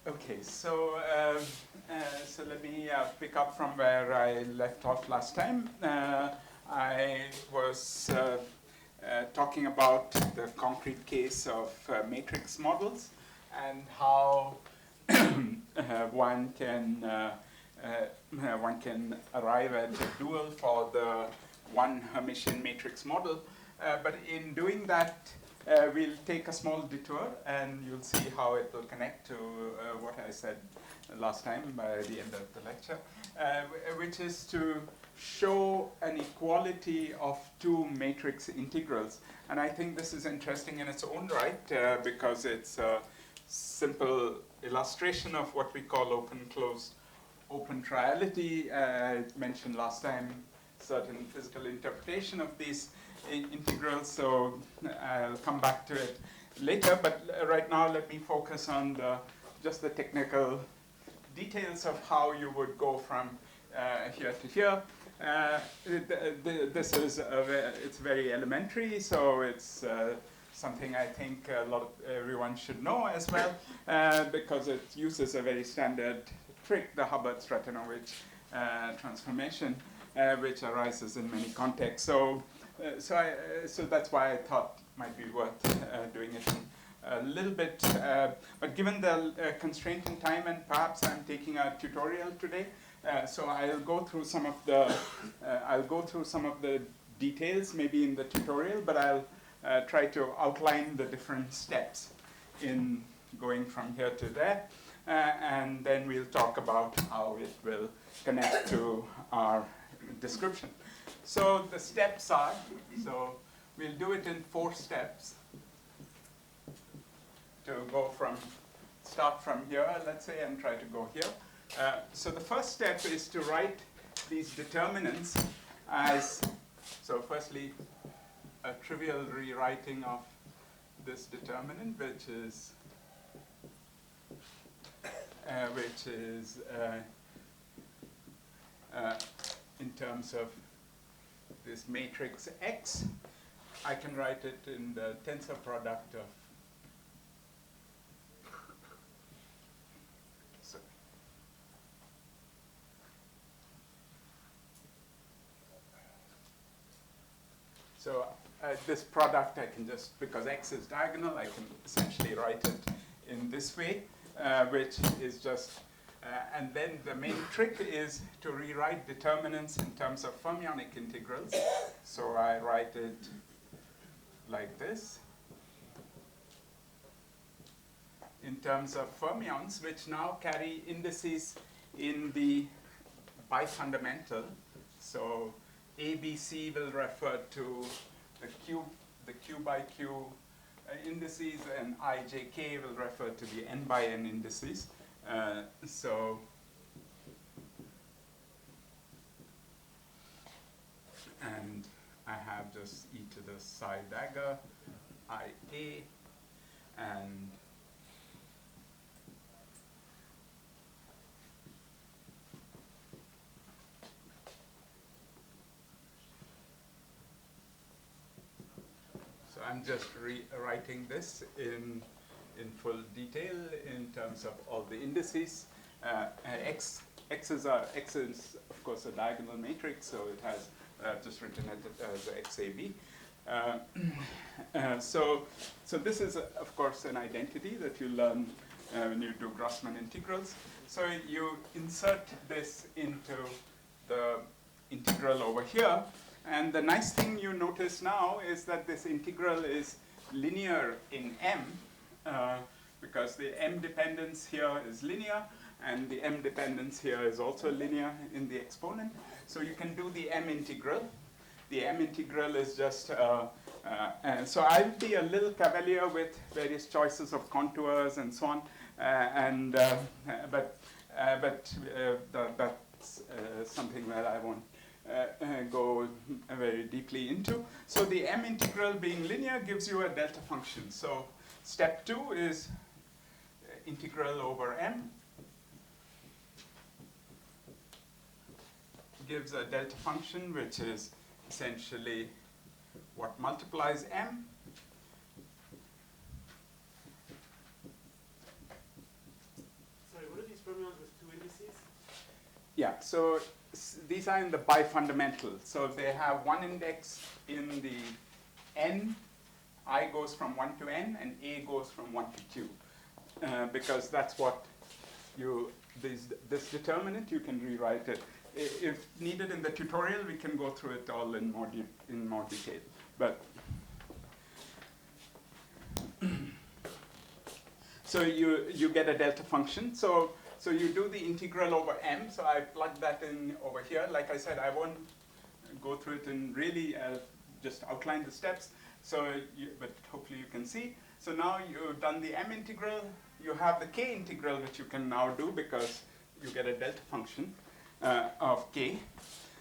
Okay, so let me pick up from where I left off last time. I was talking about the concrete case of matrix models and how one can arrive at a dual for the one Hermitian matrix model. But in doing that, we'll take a small detour, and you'll see how it will connect to what I said last time by the end of the lecture, which is to show an equality of two matrix integrals. And I think this is interesting in its own right, because it's a simple illustration of what we call open-closed open triality. I mentioned last time certain physical interpretation of these integrals, so I'll come back to it later. But right now, let me focus on just the technical details of how you would go from here to here. This is it's very elementary, so it's something I think everyone should know as well, because it uses a very standard trick, the Hubbard-Stratinovich transformation, which arises in many contexts. So that's why I thought it might be worth doing it a little bit. But given the constraint in time, and perhaps I'm taking a tutorial today, so I'll go through some of the details maybe in the tutorial, but I'll try to outline the different steps in going from here to there, and then we'll talk about how it will connect to our description. So the steps are, so we'll do it in 4 steps to go start from here, let's say, and try to go here. So the first step is to write these determinants as, so firstly, a trivial rewriting of this determinant, which is in terms of this matrix X. I can write it in the tensor product of So this product I can just, because X is diagonal, I can essentially write it in this way, which is just, and then the main trick is to rewrite determinants in terms of fermionic integrals. So I write it like this. In terms of fermions, which now carry indices in the bifundamental. So ABC will refer to the Q by Q indices, and IJK will refer to the N by N indices. And I have just e to the psi dagger, IA, and so I'm just rewriting this in full detail in terms of all the indices. X is of course a diagonal matrix, so it has just written it as XAB. So this is of course an identity that you learn when you do Grossman integrals. So you insert this into the integral over here, and the nice thing you notice now is that this integral is linear in M, because the M dependence here is linear, and the M dependence here is also linear in the exponent. So you can do the M integral. The M integral is just, so I'll be a little cavalier with various choices of contours and so on, but that's something that I won't go very deeply into. So the M integral being linear gives you a delta function. So step 2 is integral over M gives a delta function, which is essentially what multiplies M. So these are in the bifundamental. So they have one index in the n. I goes from 1 to n, and a goes from 1 to q. Because that's what this determinant, you can rewrite it. If needed in the tutorial, we can go through it all in more detail. But so you get a delta function. So you do the integral over m. So I plug that in over here. Like I said, I won't go through it and really just outline the steps. But hopefully you can see. So now you've done the m integral. You have the k integral, which you can now do because you get a delta function of k.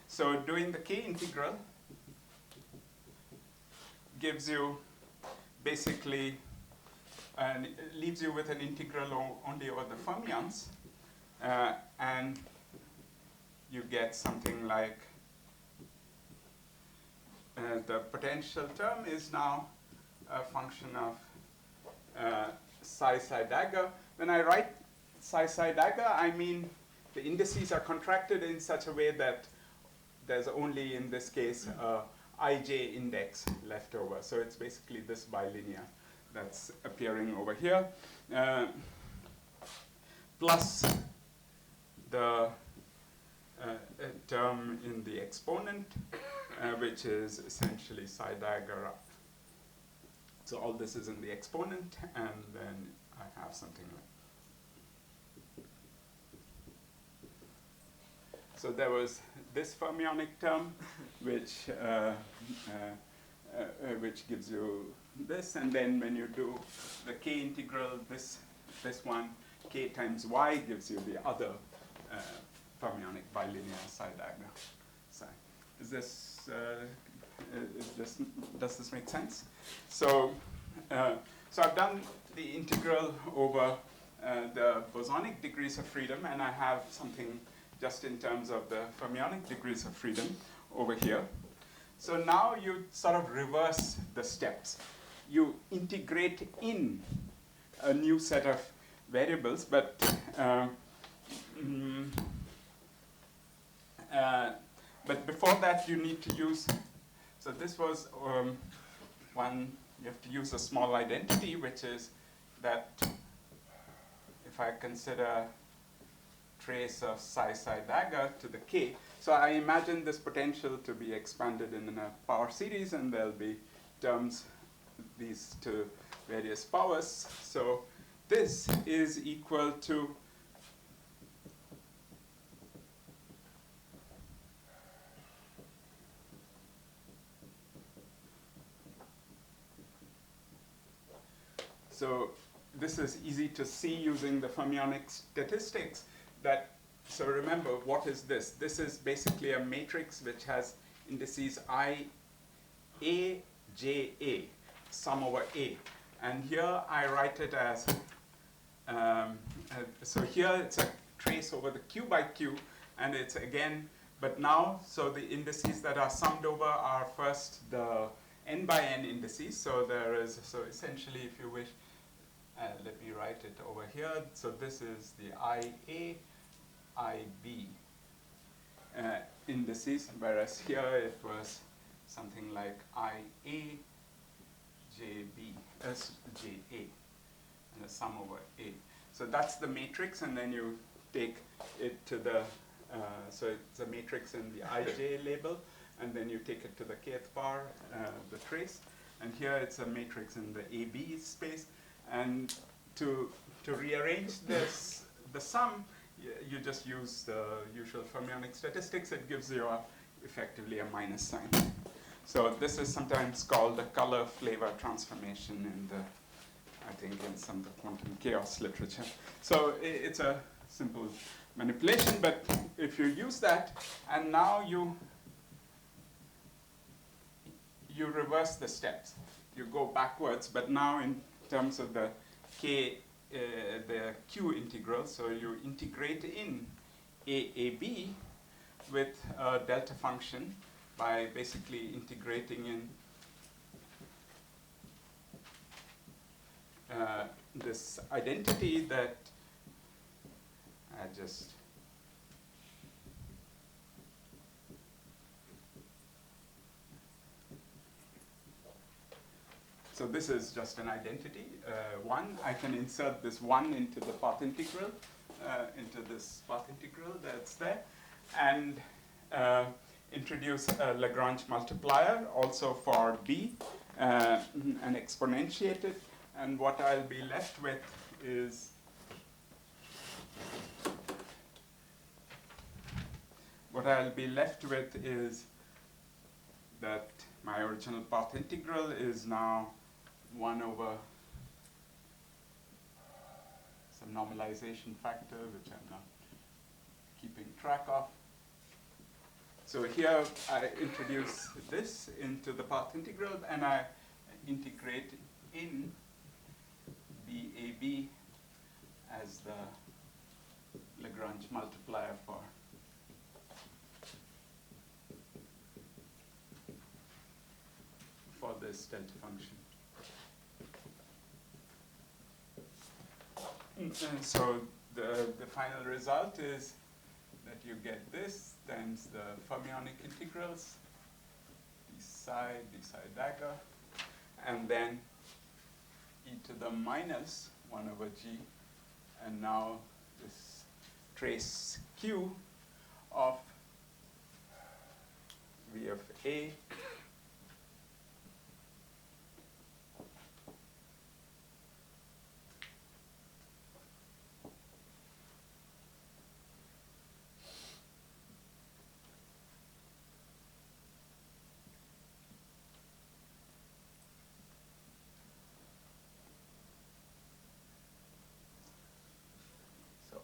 So doing the k integral gives you basically, and it leaves you with an integral only over the fermions. And you get something like the potential term is now a function of psi dagger. When I write psi dagger, I mean the indices are contracted in such a way that there's only, in this case, ij index left over. So it's basically this bilinear that's appearing over here, plus the term in the exponent, which is essentially psi dagger up. So all this is in the exponent, and then I have something like. So there was this fermionic term, which gives you this, and then when you do the k integral, this one, k times y gives you the other fermionic bilinear psi dagger. Does this make sense? So I've done the integral over the bosonic degrees of freedom, and I have something just in terms of the fermionic degrees of freedom over here. So now you sort of reverse the steps. You integrate in a new set of variables, but before that you need to use, so this was one, you have to use a small identity, which is that if I consider trace of psi dagger to the k, so I imagine this potential to be expanded in a power series, and there'll be terms, these to various powers. So this is equal to so this is easy to see using the fermionic statistics. So remember, what is this? This is basically a matrix which has indices I, A, J, A, sum over A. And here I write it as, so here it's a trace over the Q by Q, and it's again, but now, so the indices that are summed over are first the n by n indices. So there is, so essentially, if you wish, let me write it over here. So this is the IA, IB indices, whereas here it was something like IA, JB, SJA, and a sum over A. So that's the matrix, and then you take it to the, so it's a matrix in the IJ label, and then you take it to the kth power, the trace, and here it's a matrix in the AB space, and to rearrange this, the sum, you just use the usual fermionic statistics. It gives you effectively a minus sign. So this is sometimes called a color flavor transformation in the, I think, in some of the quantum chaos literature. So it's a simple manipulation, but if you use that, and now you reverse the steps. You go backwards, but now in terms of the k, the q integral, so you integrate in AAB with a delta function by basically integrating in this identity that I just So this is just an identity, 1. I can insert this 1 into the path integral, into this path integral that's there, and introduce a Lagrange multiplier also for b, and exponentiate it. And what I'll be left with is that my original path integral is now 1 over some normalization factor, which I'm not keeping track of. So here I introduce this into the path integral, and I integrate in BAB as the Lagrange multiplier for this delta function. And so the final result is that you get this times the fermionic integrals, d psi dagger, and then e to the minus 1 over g, and now this trace q of v of a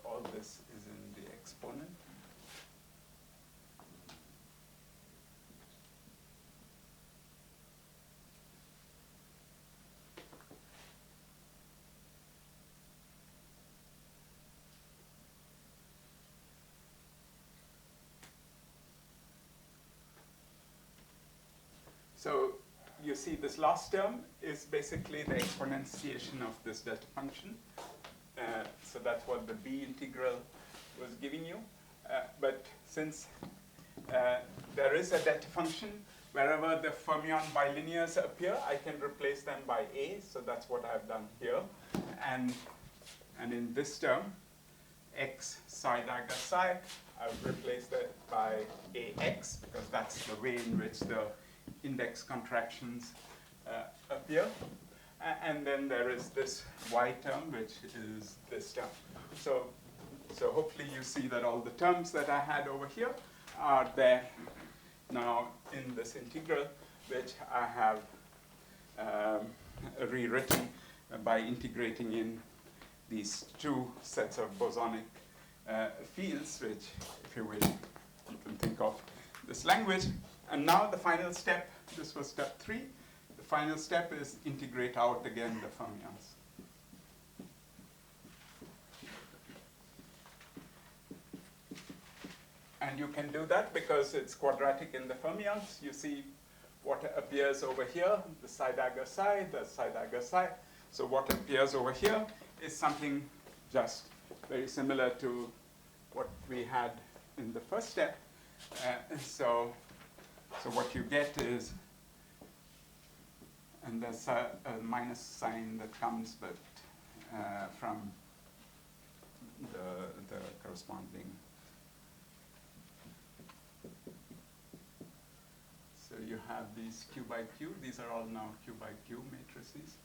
all this is in the exponent. So you see this last term is basically the exponentiation of this delta function. So that's what the B integral was giving you. But since there is a delta function, wherever the fermion bilinears appear, I can replace them by A. So that's what I've done here. And in this term, x psi dagger psi, I've replaced it by AX, because that's the way in which the index contractions appear. And then there is this y term, which is this term. So hopefully you see that all the terms that I had over here are there now in this integral, which I have rewritten by integrating in these 2 sets of bosonic fields, which, if you will, you can think of this language. And now the final step, this was step 3. The final step is integrate out again the fermions. And you can do that because it's quadratic in the fermions. You see what appears over here, the psi dagger psi, the psi dagger psi. So what appears over here is something just very similar to what we had in the first step. So what you get is, and there's a minus sign that comes, but from the corresponding. So you have these q by q. These are all now q by q matrices.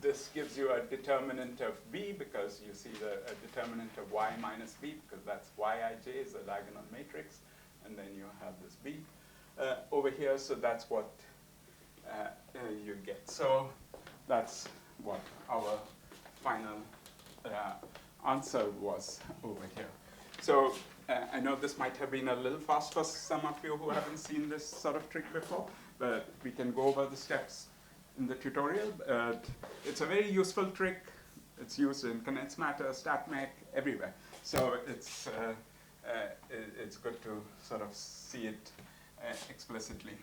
This gives you a determinant of B, because you see a determinant of y minus B, because that's yij is a diagonal matrix, and then you have this B over here, so that's what you get. So that's what our final answer was over here. So I know this might have been a little fast for some of you who haven't seen this sort of trick before, but we can go over the steps in the tutorial. It's a very useful trick. It's used in condensed matter, StatMech, everywhere. So it's good to sort of see it explicitly.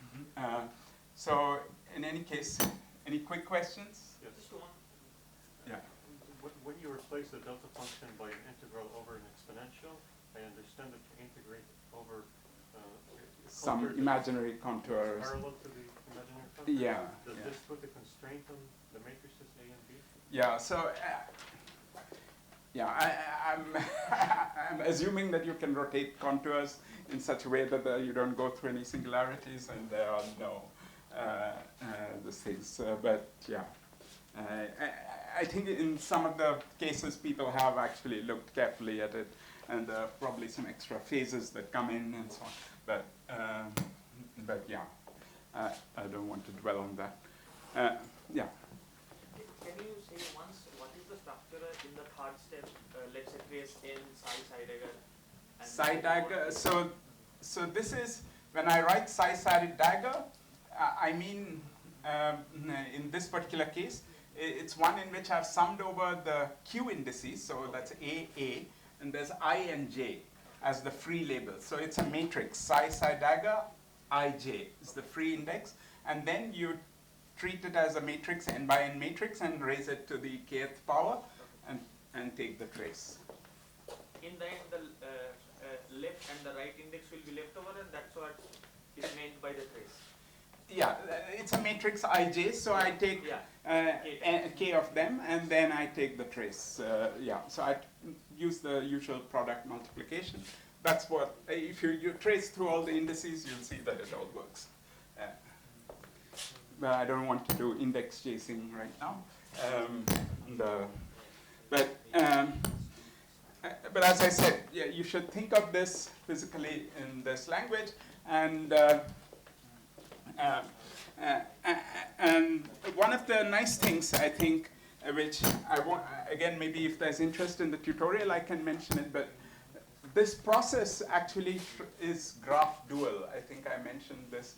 So in any case, any quick questions? Yes. Just one. Yeah. When you replace a delta function by an integral over an exponential, I understand that you integrate over some imaginary contours. Parallel to the imaginary contour? Yeah. Does this put a constraint on the matrices A and B? Yeah, so I'm assuming that you can rotate contours in such a way that you don't go through any singularities and there are no these things. But yeah, I think in some of the cases people have actually looked carefully at it, and there are probably some extra phases that come in and so on. But yeah, I don't want to dwell on that. Yeah. Can you say once what is the structure in the third step? Let's say trace n psi dagger. So this is when I write psi dagger. I mean, in this particular case, it's one in which I've summed over the Q indices. So that's A, and there's I and J as the free labels. So it's a matrix. Psi dagger, ij is the free index, and then you treat it as a matrix, n by n matrix, and raise it to the kth power, and take the trace. In the end, the left and the right index will be left over, and that's what is meant by the trace. Yeah, it's a matrix ij, so I take k of them, and then I take the trace. Yeah, so I use the usual product multiplication. That's what, if you trace through all the indices, you'll see that it all works. But I don't want to do index chasing right now. But as I said, yeah, you should think of this physically in this language, and one of the nice things, I think, which I want, again, maybe if there's interest in the tutorial, I can mention it, but this process actually is graph dual. I think I mentioned this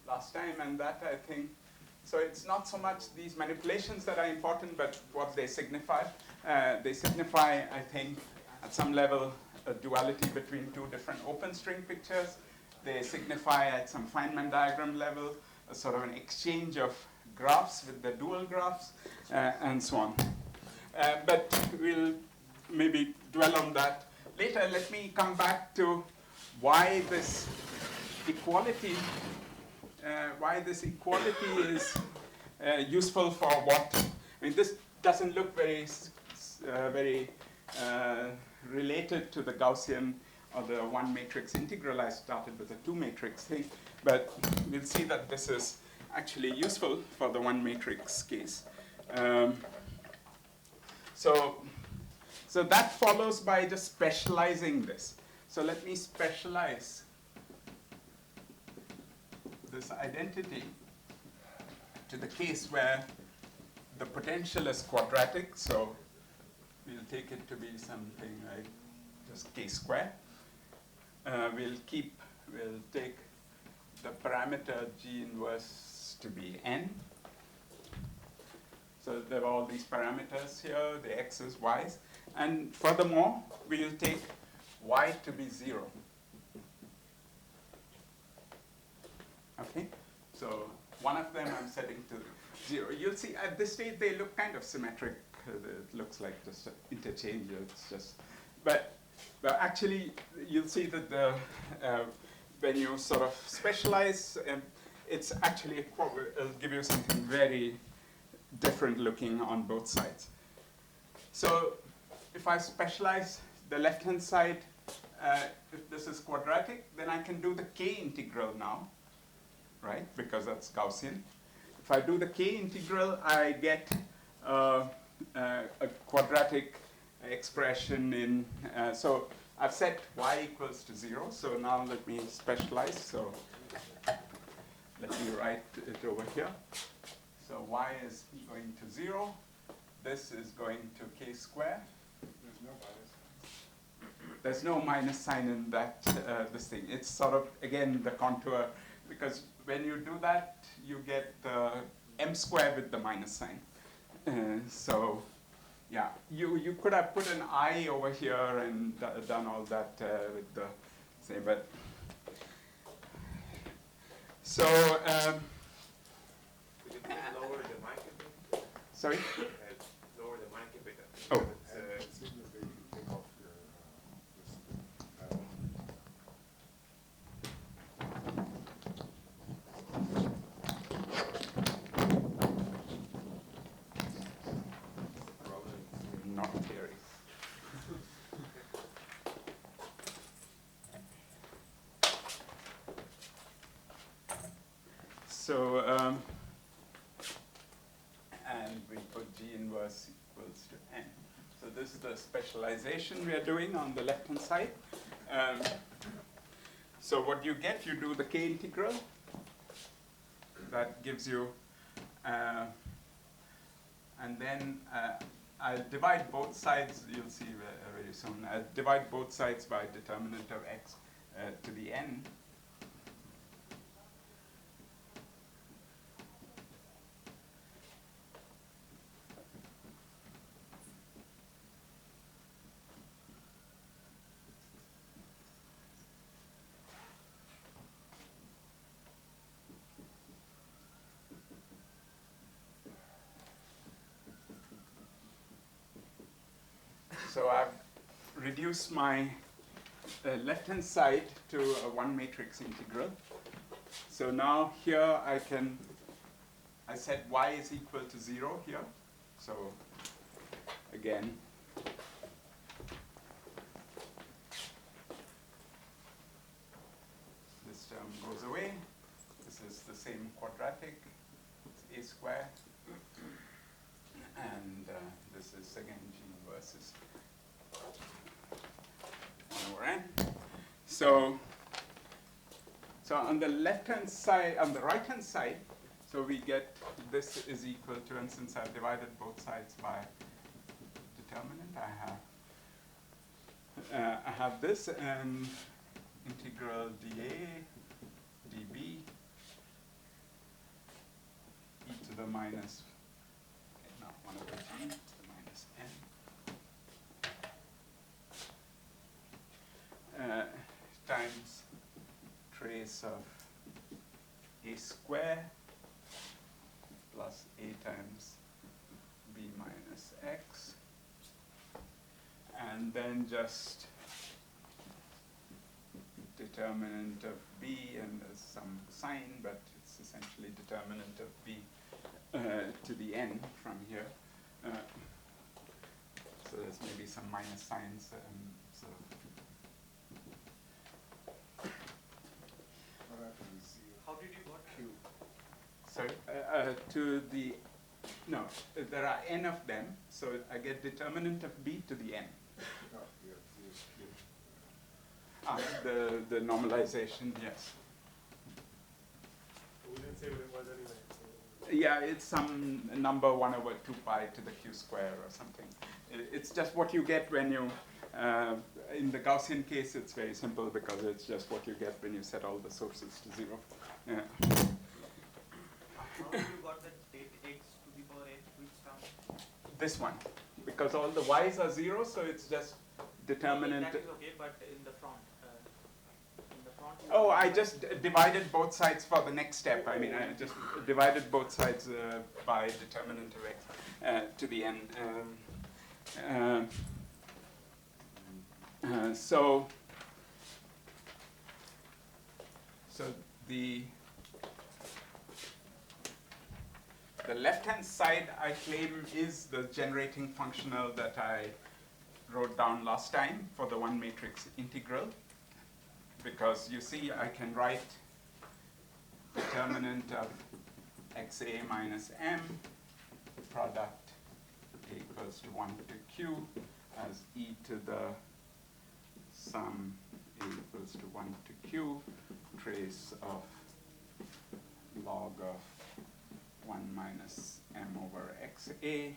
last time, and that I think, so it's not so much these manipulations that are important, but what they signify. They signify, I think, at some level, a duality between two different open string pictures. They signify at some Feynman diagram level a sort of an exchange of graphs with the dual graphs, and so on. But we'll maybe dwell on that later. Let me come back to why this equality is useful for what. I mean, this doesn't look very related to the Gaussian or the one matrix integral. I started with a two matrix thing, but we'll see that this is actually useful for the one matrix case. So that follows by just specializing this. So let me specialize this identity to the case where the potential is quadratic. So we'll take it to be something like just k squared. We'll take the parameter G inverse to be n. So there are all these parameters here, the x's, y's. And furthermore, we'll take y to be 0. Okay? So one of them I'm setting to 0. You'll see at this stage they look kind of symmetric. It looks like just an interchange. It's just, but actually you'll see that when you sort of specialize, it's actually it'll give you something very different looking on both sides. So if I specialize the left-hand side, if this is quadratic, then I can do the k integral now, right? Because that's Gaussian. If I do the k integral, I get a quadratic expression in, so I've set y equals to 0, so now let me specialize. So let me write it over here. So y is going to 0. This is going to k squared. There's no minus sign in that, this thing. It's sort of, again, the contour, because when you do that, you get the m squared with the minus sign. So Yeah, you could have put an I over here and done all that with the same, but so. Could you please lower the mic a bit? Sorry. Lower the mic a bit. Oh. As soon as they take off your this, Not theory. So, and we put G inverse equals to N. So this is the specialization we are doing on the left-hand side. So what you get, you do the K integral. That gives you, and then I'll divide both sides, you'll see very soon. I'll divide both sides by determinant of x to the n. So I've reduced my left-hand side to a one matrix integral. So now here I said y is equal to 0 here. So again, this term goes away. This is the same quadratic, it's a square. And this is again g versus 1 over n. So on the left-hand side, on the right-hand side, so we get this is equal to, and since I've divided both sides by determinant, I have this and integral dA dB e to the minus, okay, not 1 over g to the minus n times trace of a square plus a times b minus x, and then just determinant of b, and there's some sign, but it's essentially determinant of b to the n from here. So there's maybe some minus signs. So How did you got Q? sorry, to the, no, there are n of them, so I get determinant of b to the n. The normalization, yes. We didn't say what it was anyway. Yeah, it's some number 1 over 2 pi to the q square or something. It's just what you get when you, in the Gaussian case, it's very simple because it's just what you get when you set all the sources to 0. Yeah. How you got the date x to the power n, which term? This one, because all the y's are 0, so it's just determinant. That is okay, but in the front. Oh, I just divided both sides for the next step. I mean, I just divided both sides by determinant of x to the n. So the left-hand side, I claim, is the generating functional that I wrote down last time for the one matrix integral. Because you see, I can write determinant of xa minus m product a equals to 1 to q as e to the sum a equals to 1 to q trace of log of 1 minus m over xa,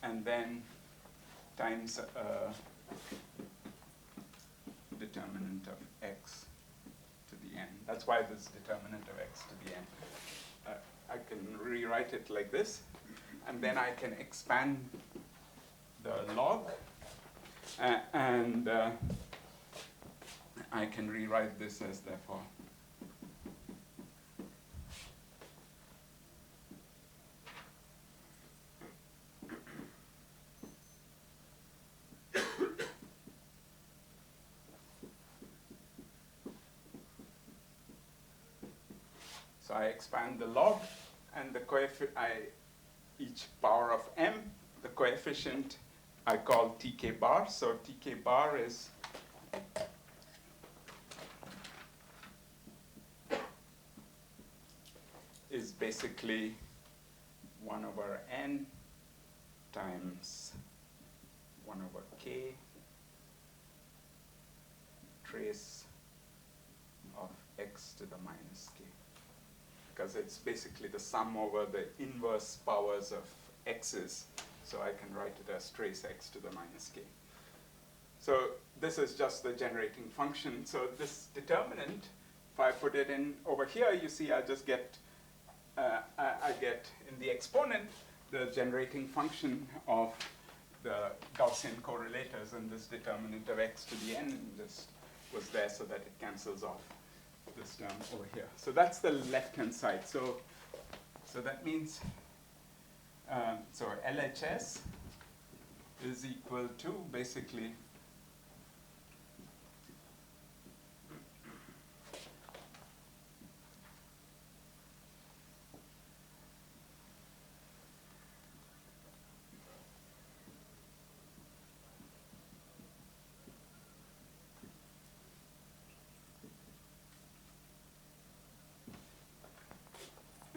and then times determinant of x to the n. That's why this determinant of x to the n. I can rewrite it like this, and then I can expand the log, and I can rewrite this as therefore so I expand the log, and the each power of m, the coefficient I call tk bar. So tk bar is basically 1 over n times 1 over k trace of x to the minus k, because it's basically the sum over the inverse powers of x's. So I can write it as trace x to the minus k. So this is just the generating function. So this determinant, if I put it in over here, you see I just get, I get in the exponent the generating function of the Gaussian correlators, and this determinant of x to the n just was there so that it cancels off this term over here. So that's the left-hand side. So that means, so LHS is equal to basically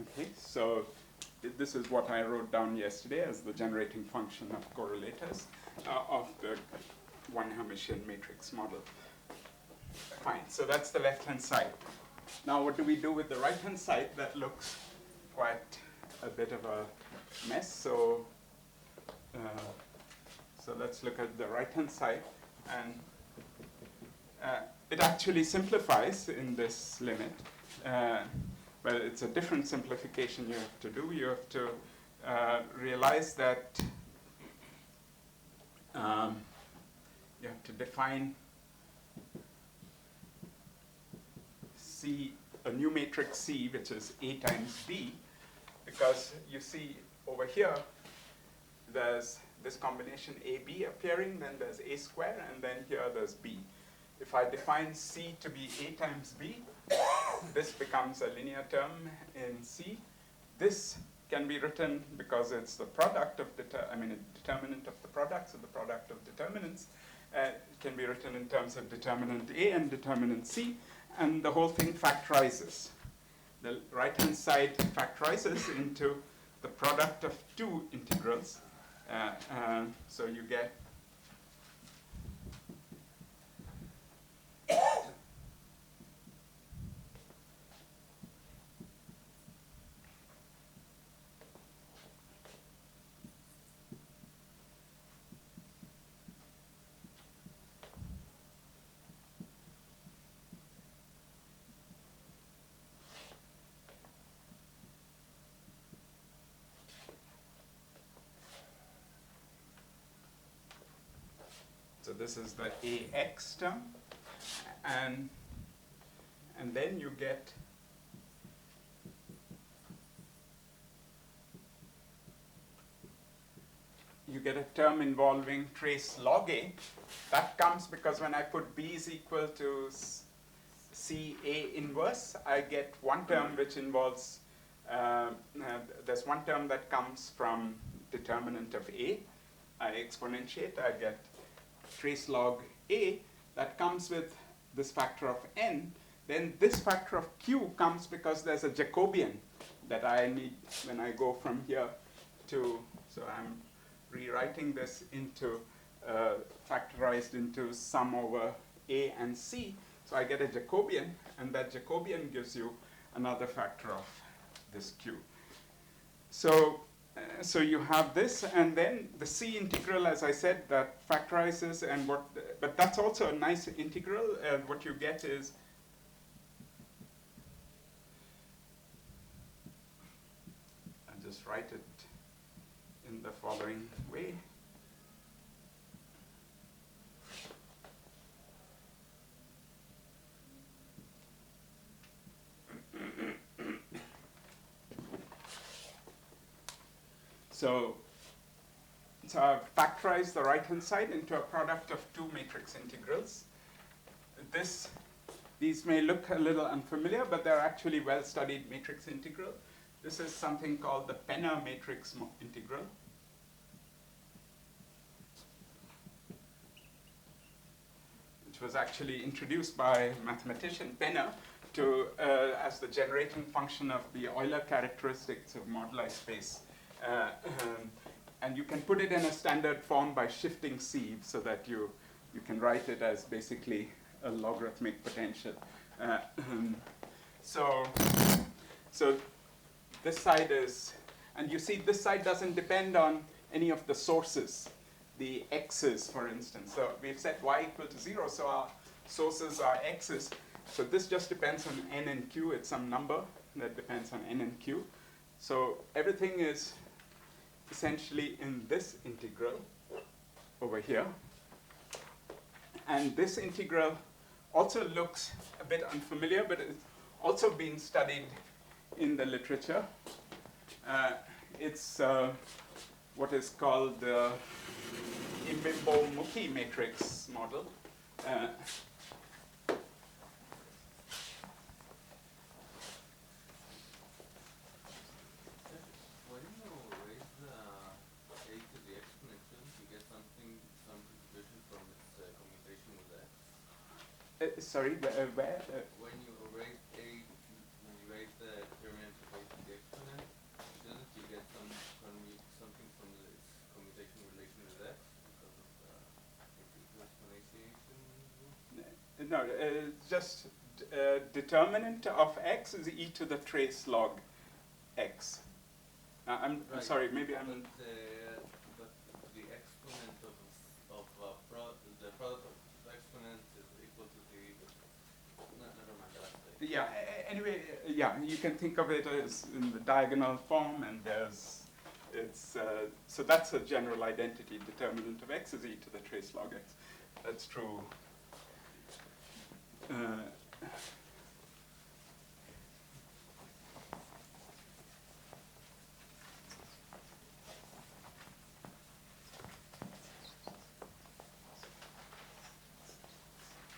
okay, so this is what I wrote down yesterday as the generating function of correlators of the one Hermitian matrix model. Fine, so that's the left-hand side. Now what do we do with the right-hand side? That looks quite a bit of a mess. So, so let's look at the right-hand side, and it actually simplifies in this limit. Well, it's a different simplification you have to do. You have to realize that you have to define C, a new matrix C, which is A times B, because you see over here, there's this combination AB appearing, then there's A square, and then here there's B. If I define C to be A times B, this becomes a linear term in C. This can be written, because it's the product of, a determinant of the product, so the product of determinants, it can be written in terms of determinant A and determinant C, and the whole thing factorizes. The right-hand side factorizes into the product of two integrals. So you get so this is the AX term, and then you get a term involving trace log A. That comes because when I put B is equal to C A inverse, I get one term which involves, there's one term that comes from determinant of A. I exponentiate, I get trace log A that comes with this factor of n. Then this factor of q comes because there's a Jacobian that I need when I go from here to, so I'm rewriting this into factorized into sum over A and C. So I get a Jacobian, and that Jacobian gives you another factor of this q. So you have this, and then the C integral, as I said, that factorizes, and but that's also a nice integral. What you get is, I'll just write it in the following way. So I've factorized the right-hand side into a product of two matrix integrals. These may look a little unfamiliar, but they're actually well-studied matrix integral. This is something called the Penner matrix integral. Which was actually introduced by mathematician Penner as the generating function of the Euler characteristics of moduli space. And you can put it in a standard form by shifting sieve so that you can write it as basically a logarithmic potential. So this side is, and you see this side doesn't depend on any of the sources, the x's, for instance. So we've set y equal to 0, so our sources are x's. So this just depends on n and q. It's some number that depends on n and q. So everything is essentially in this integral over here. And this integral also looks a bit unfamiliar, but it's also been studied in the literature. It's what is called the Imbimbo-Mukhi matrix model. When you raise a to the exponential, you get some contribution from its commutation with x. Sorry, where? When you raise when you raise the experiment to the exponent, shouldn't you get something from its commutation relation with x because of the exponentiation rule? No, just determinant of x is e to the trace log x. I'm Right. sorry, maybe I'm. But the exponent of the product of exponents is equal to the. No, never mind. That's Yeah. Anyway, yeah, you can think of it as in the diagonal form, and so that's a general identity. Determinant of x is e to the trace log x. That's true.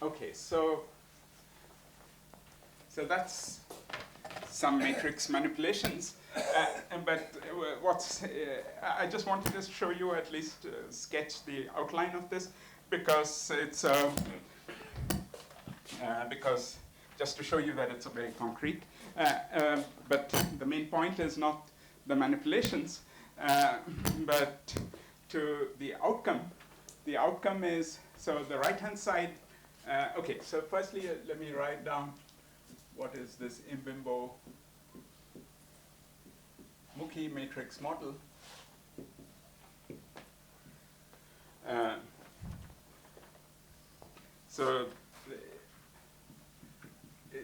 Okay, so that's some matrix manipulations. But I just wanted to show you, at least sketch the outline of this, because it's because just to show you that it's very concrete. But the main point is not the manipulations, but to the outcome. The outcome is, so the right-hand side. Okay, so firstly, let me write down what is this Imbimbo-Mukhi matrix model. So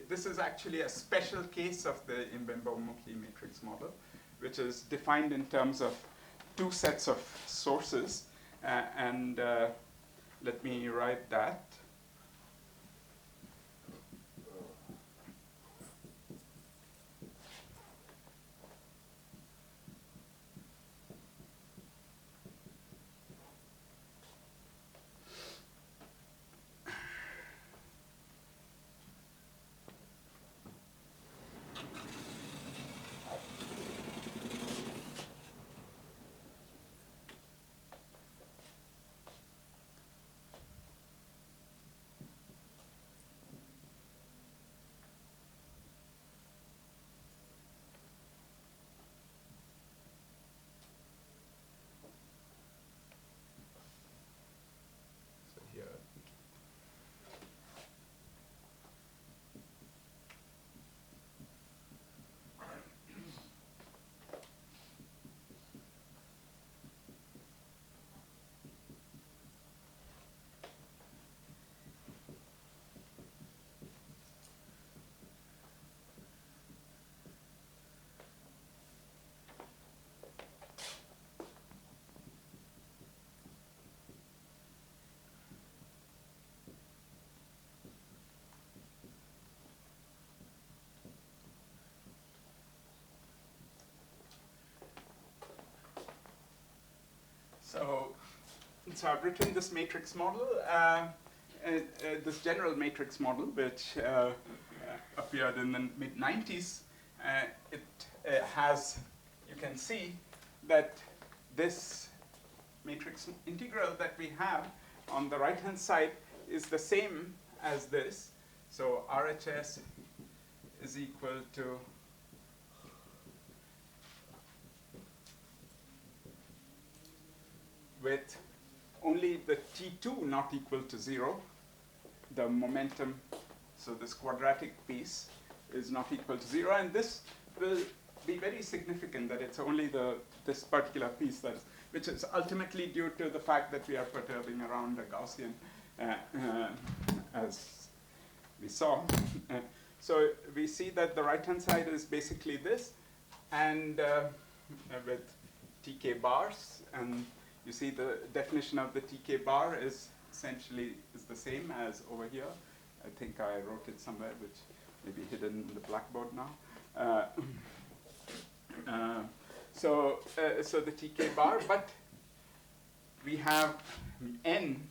this is actually a special case of the Imbimbo-Mukhi matrix model, which is defined in terms of two sets of sources. And let me write that. so I've written this matrix model, this general matrix model, which appeared in the mid-90s. It has, you can see that this matrix integral that we have on the right-hand side is the same as this. So RHS is equal to with only the T2 not equal to 0, the momentum, so this quadratic piece is not equal to 0, and this will be very significant that it's only this particular piece that's, which is ultimately due to the fact that we are perturbing around a Gaussian, as we saw. So we see that the right-hand side is basically this, and with TK bars, and you see the definition of the TK bar is essentially is the same as over here. I think I wrote it somewhere, which may be hidden in the blackboard now. So the TK bar, but we have n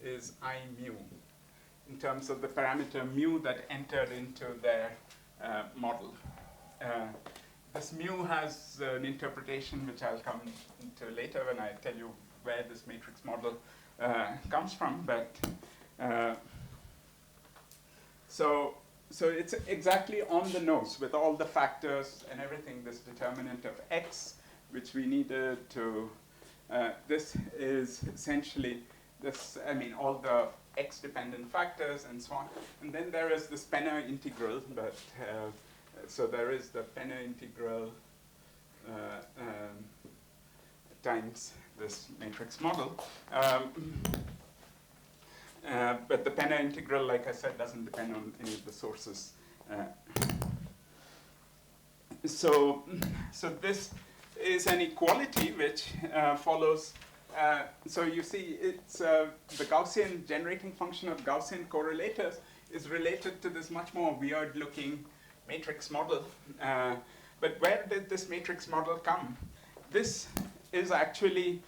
is I mu in terms of the parameter mu that entered into their model. This mu has an interpretation which I'll come into later when I tell you where this matrix model comes from, but so it's exactly on the nose with all the factors and everything, this determinant of x, which we needed to, this is essentially this, I mean, all the x-dependent factors and so on. And then there is this Penner integral, but so there is the Penner integral times this matrix model. But the Penner integral, like I said, doesn't depend on any of the sources. So this is an equality which follows. So you see, it's the Gaussian generating function of Gaussian correlators is related to this much more weird-looking matrix model. But where did this matrix model come? This is actually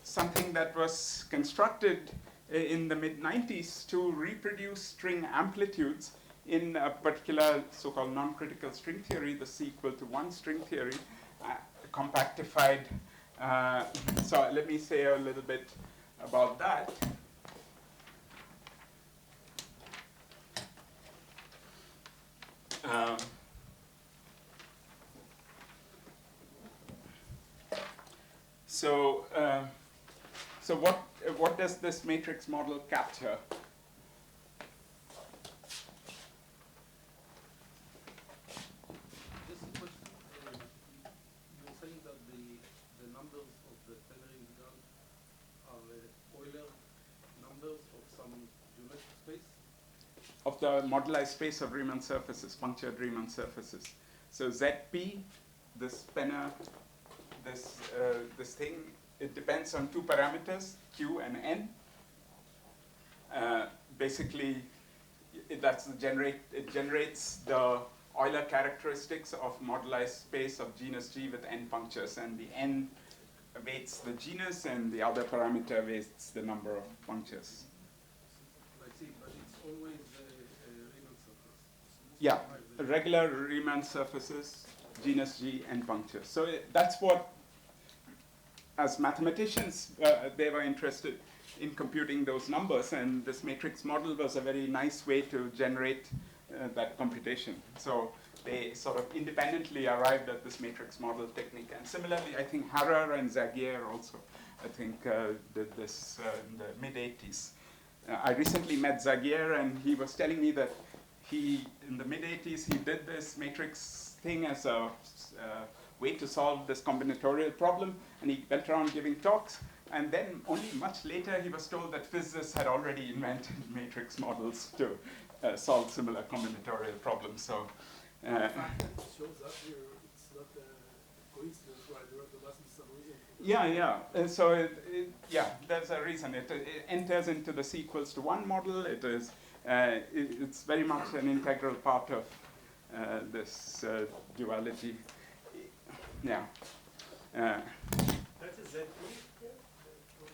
something that was constructed in the mid-90s to reproduce string amplitudes in a particular so-called non-critical string theory, the C equal to 1 string theory, compactified. So let me say a little bit about that. So what does this matrix model capture? Just a question. You're saying that the numbers of the Penner integral are Euler numbers of some geometric space? Of the moduli space of Riemann surfaces, punctured Riemann surfaces. So ZP, this Penner, this thing, it depends on two parameters, Q and N. Basically, it generates the Euler characteristics of moduli space of genus G with N punctures, and the N weights the genus, and the other parameter weights the number of punctures. I see, but it's always a Riemann surface. Yeah, regular Riemann surfaces, genus G, and punctures. So that's what, as mathematicians, they were interested in computing those numbers, and this matrix model was a very nice way to generate that computation. So they sort of independently arrived at this matrix model technique. And similarly, I think Harrer and Zagier also, I think, did this in the mid-80s. I recently met Zagier, and he was telling me that in the mid-80s, he did this matrix thing as a way to solve this combinatorial problem, and he went around giving talks, and then only much later he was told that physicists had already invented matrix models to solve similar combinatorial problems. So In fact, it shows that here it's not a coincidence, right? There must be some reason. Yeah, there's a reason. It enters into the C equals to 1 model. It's very much an integral part of this duality. Yeah. That's a ZP,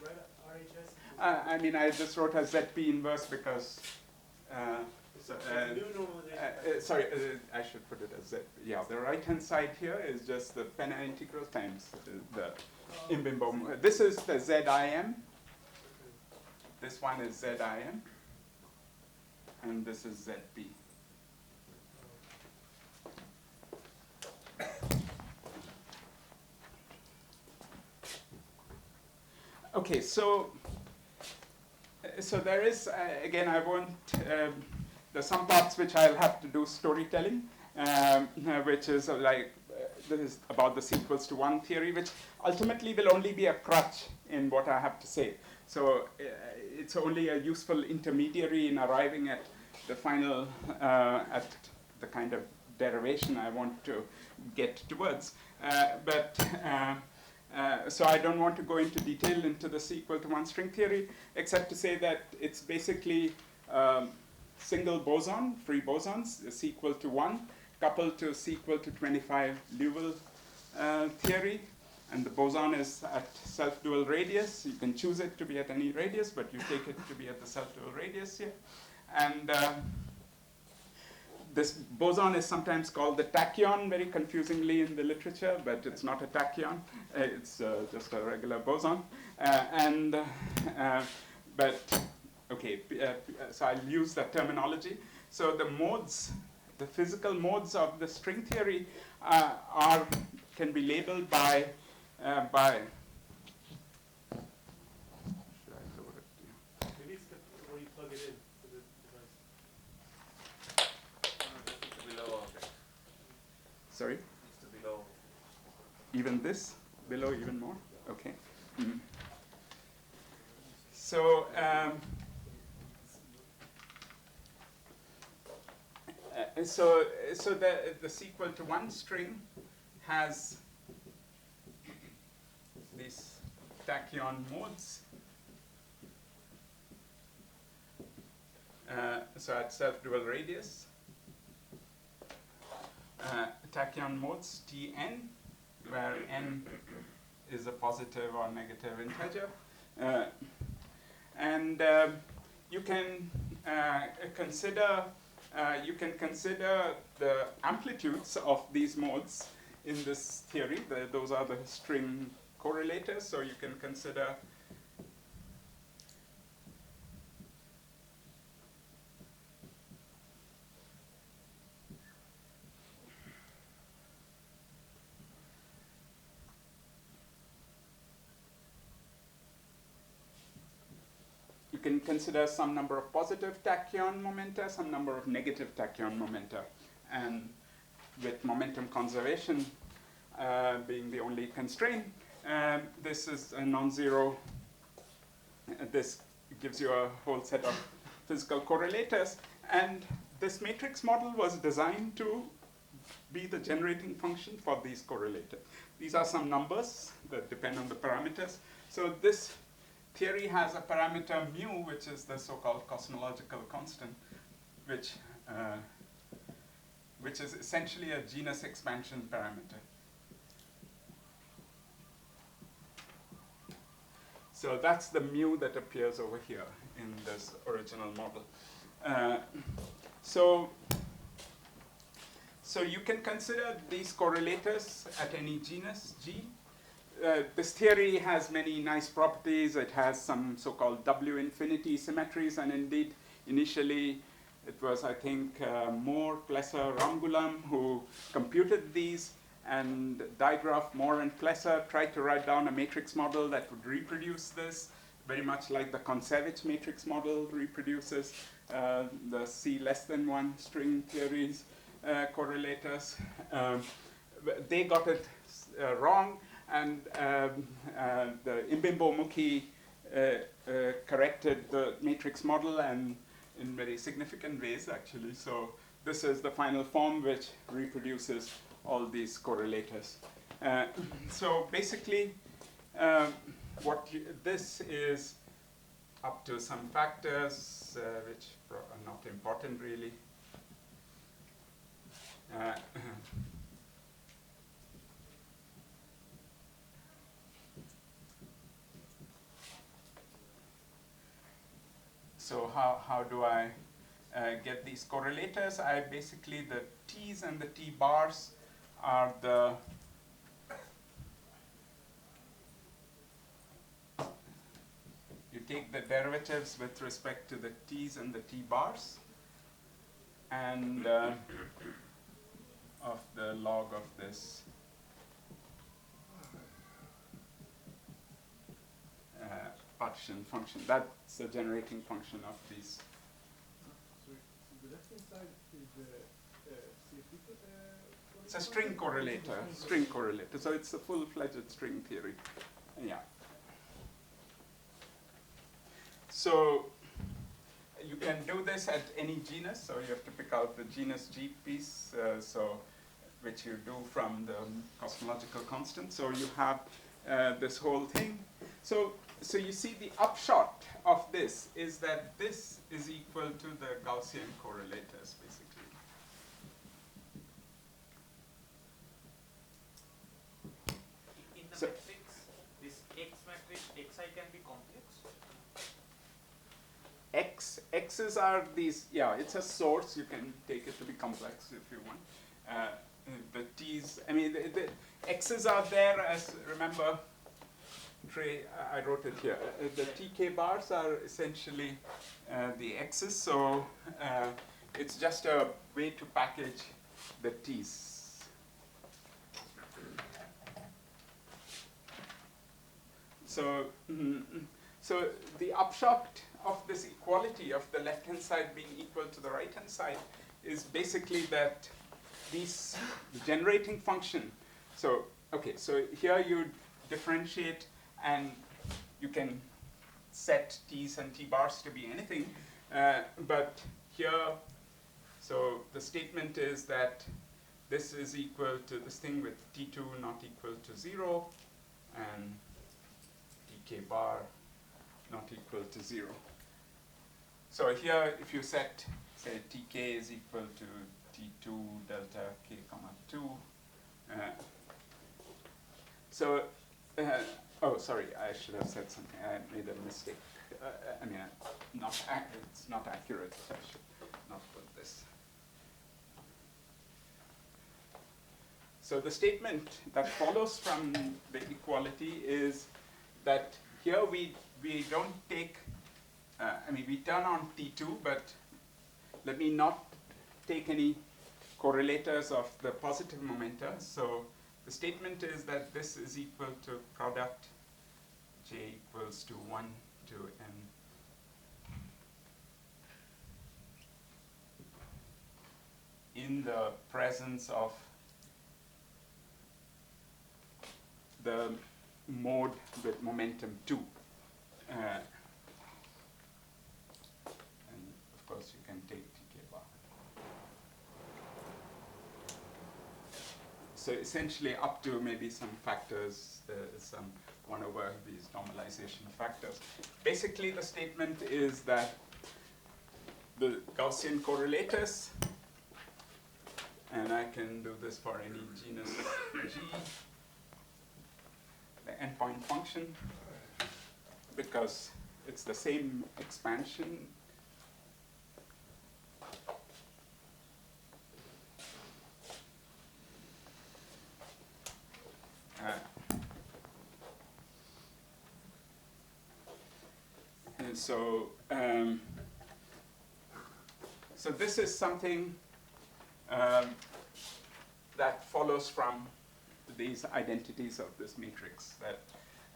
right? RHS? I mean, I just wrote a ZP inverse because, New normalization. sorry, I should put it as Z. Yeah, the right-hand side here is just the Penna integral times the Imbimbo. This is the ZIM. This one is ZIM. And this is ZP. Okay, so there is, again, I won't, there's some parts which I'll have to do storytelling, which is this is about the sequels to one theory, which ultimately will only be a crutch in what I have to say. So it's only a useful intermediary in arriving at the final, at the kind of derivation I want to get towards. So I don't want to go into detail into the sequel to one string theory, except to say that it's basically single boson, free bosons, is equal to 1, coupled to equal to 25 Liouville theory. And the boson is at self-dual radius. You can choose it to be at any radius, but you take it to be at the self-dual radius here. And this boson is sometimes called the tachyon, very confusingly in the literature, but it's not a tachyon. It's just a regular boson. So I'll use that terminology. So the modes, the physical modes of the string theory can be labeled by should I load it? Yeah. Maybe it's when you plug it in to the device. Below. Sorry? Needs to below. Even this? Below even more? Okay. Mm. So, so the sequel to one string has these tachyon modes. So at self-dual radius, tachyon modes Tn, where n is a positive or negative integer. You can consider the amplitudes of these modes in this theory. Those are the string correlators, so you can consider some number of positive tachyon momenta, some number of negative tachyon momenta, and with momentum conservation being the only constraint, this is a non-zero. This gives you a whole set of physical correlators, and this matrix model was designed to be the generating function for these correlators. These are some numbers that depend on the parameters. So this theory has a parameter mu, which is the so-called cosmological constant, which is essentially a genus expansion parameter. So that's the mu that appears over here in this original model. So you can consider these correlators at any genus G. This theory has many nice properties. It has some so-called W infinity symmetries, and indeed, initially, it was, I think, Moore, Plesser, Ramgulam who computed these, and Dijkgraaf, Moore, and Plesser tried to write down a matrix model that would reproduce this, very much like the Kontsevich matrix model reproduces the C less than 1 string theories correlators. They got it wrong, and the Imbimbo-Mukhi corrected the matrix model, and in very significant ways, actually. So this is the final form which reproduces all these correlators. So basically, this is up to some factors which are not important really. how do I get these correlators? Basically the t's and the t bars are the you take the derivatives with respect to the t's and the t bars, and of the log of this partition function. That's the generating function of these. So the left-hand side is the CFT It's a string correlator. So it's a full-fledged string theory. Yeah. So you can do this at any genus. So you have to pick out the genus G piece, which you do from the cosmological constant. So you have this whole thing. So you see the upshot of this is that this is equal to the Gaussian correlators, basically. In the So- matrix, this X matrix, Xi can be complex. X's are these, yeah, it's a source. You can take it to be complex if you want. The T's, I mean, the X's are there as, remember, Trey, I wrote it here. The TK bars are essentially the X's, so it's just a way to package the T's. So, so the upshot of this equality of the left-hand side being equal to the right-hand side is basically that the generating function. So, okay, so here you differentiate and you can set T's and T bars to be anything, but here, so the statement is that this is equal to this thing with T2 not equal to 0 and TK bar not equal to 0. So here, if you set, say, Tk is equal to T2 delta k comma 2, oh, sorry, I should have said something. I made a mistake. I mean, it's not accurate. So I should not put this. So the statement that follows from the equality is that here we don't take, we turn on T2, but let me not take any correlators of the positive momenta. So the statement is that this is equal to product j equals to 1 to n. In the presence of the mode with momentum 2. And of course you can take TK bar. So essentially up to maybe some factors, some 1 over these normalization factors. Basically the statement is that the Gaussian correlators, and I can do this for any genus G, the endpoint function, because it's the same expansion. And so, so this is something that follows from these identities of this matrix.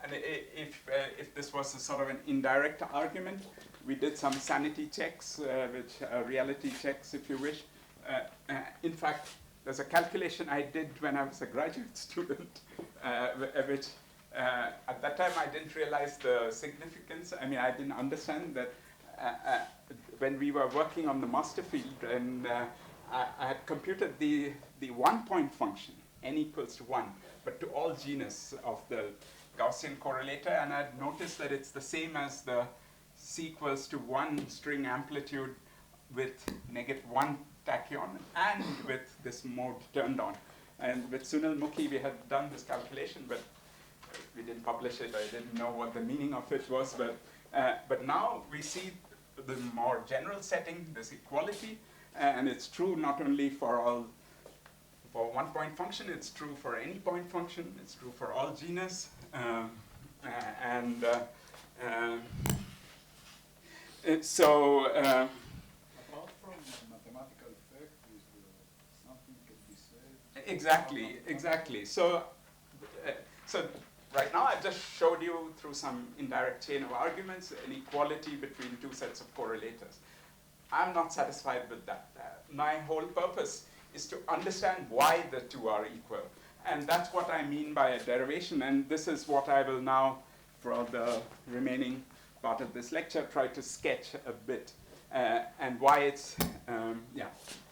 And if this was a sort of an indirect argument, we did some sanity checks, which reality checks, if you wish. In fact, there's a calculation I did when I was a graduate student, which at that time I didn't realize the significance. I mean, I didn't understand that when we were working on the master field, and I had computed the 1-point function, n equals to 1, but to all genus of the Gaussian correlator, and I'd noticed that it's the same as the c equals to 1 string amplitude with -1 tachyon and with this mode turned on. And with Sunil Mukhi, we had done this calculation, but we didn't publish it. I didn't know what the meaning of it was, but now we see the more general setting, this equality, and it's true not only for one point function, it's true for any point function, it's true for all genus, and so Apart from mathematical effect, is there something can be said? exactly. So right now I've just showed you through some indirect chain of arguments an equality between two sets of correlators. I'm not satisfied with that. My whole purpose is to understand why the two are equal. And that's what I mean by a derivation. And this is what I will now, for the remaining part of this lecture, try to sketch a bit. And why it's,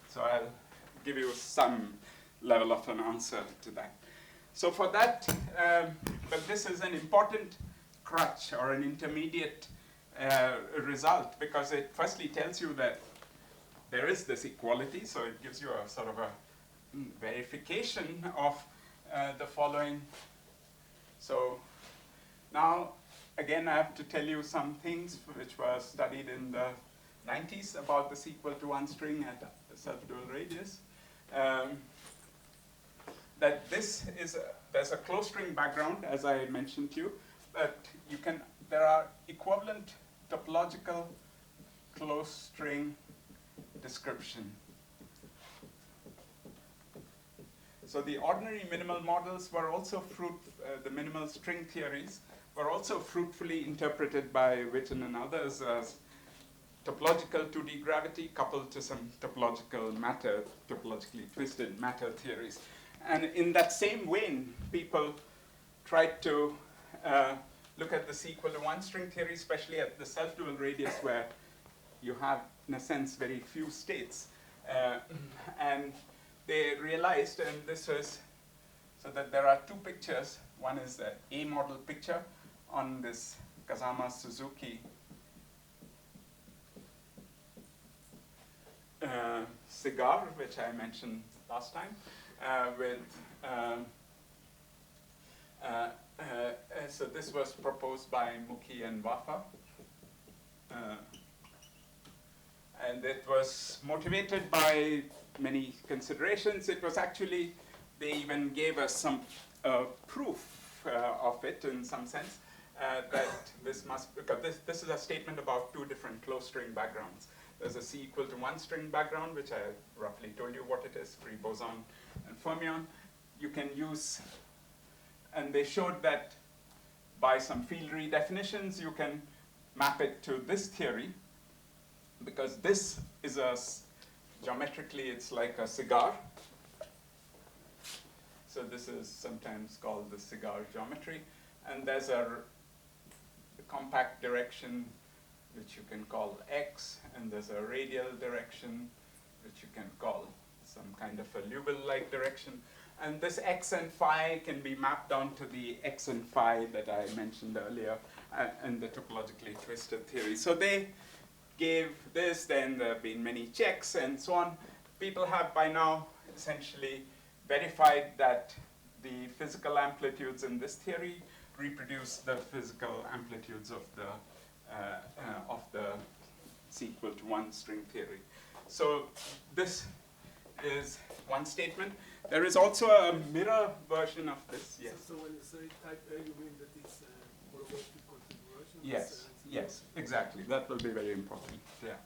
So I'll give you some level of an answer to that. So for that, but this is an important crutch or an intermediate result, because it firstly tells you that there is this equality, so it gives you a sort of a verification of the following. So now, again, I have to tell you some things which were studied in the 90s about the equal to one string at the self-dual radius. That this is there's a closed string background, as I mentioned to you, but there are equivalent topological closed string description. So the ordinary minimal models were also the minimal string theories were also fruitfully interpreted by Witten and others as topological 2D gravity coupled to some topologically twisted matter theories. And in that same vein, people tried to look at the equal to one string theory, especially at the self-dual radius, where you have, in a sense, very few states. And they realized, and this was, so that there are two pictures. One is the A model picture on this Kazama-Suzuki cigar, which I mentioned last time, so this was proposed by Muki and Wafa. And it was motivated by many considerations. It was actually, they even gave us some proof of it in some sense, that this must, because this is a statement about two different closed string backgrounds. There's a C equal to one string background, which I roughly told you what it is, free boson and fermion. You can use, and they showed that by some field redefinitions, you can map it to this theory, because this is geometrically, it's like a cigar. So this is sometimes called the cigar geometry. And there's a compact direction, which you can call X, and there's a radial direction, which you can call some kind of a Liouville-like direction. And this X and phi can be mapped onto the X and phi that I mentioned earlier in the topologically twisted theory. So they gave this, then there have been many checks and so on. People have by now essentially verified that the physical amplitudes in this theory reproduce the physical amplitudes of the C equal to one string theory. So this is one statement. There is also a mirror version of this, yes. So when you say type A, you mean that it's holomorphic configuration? Yes, exactly. That will be very important, yeah.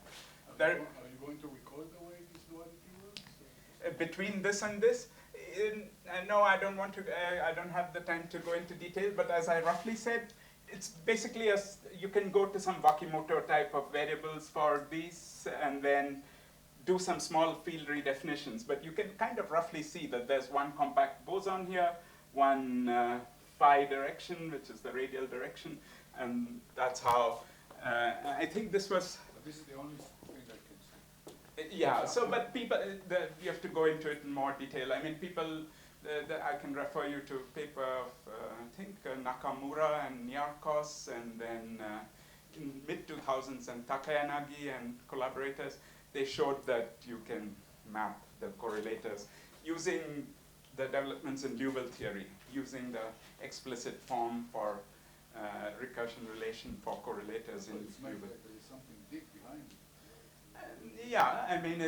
Are you going to record the way this duality works? Between this and this, no, I don't want to, I don't have the time to go into detail, but as I roughly said, it's basically you can go to some Wakimoto type of variables for these and then do some small field redefinitions, but you can kind of roughly see that there's one compact boson here, one phi direction, which is the radial direction, and that's how, I think this was... But this is the only thing I can see. Yeah, so, but people, you have to go into it in more detail. I mean, people, I can refer you to a paper of, I think, Nakamura and Nyarkos, and then in mid-2000s, and Takayanagi and collaborators, they showed that you can map the correlators using the developments in Liouville theory, using the explicit form for recursion relation for correlators So in it's meant Liouville. that there is something deep behind Yeah, I mean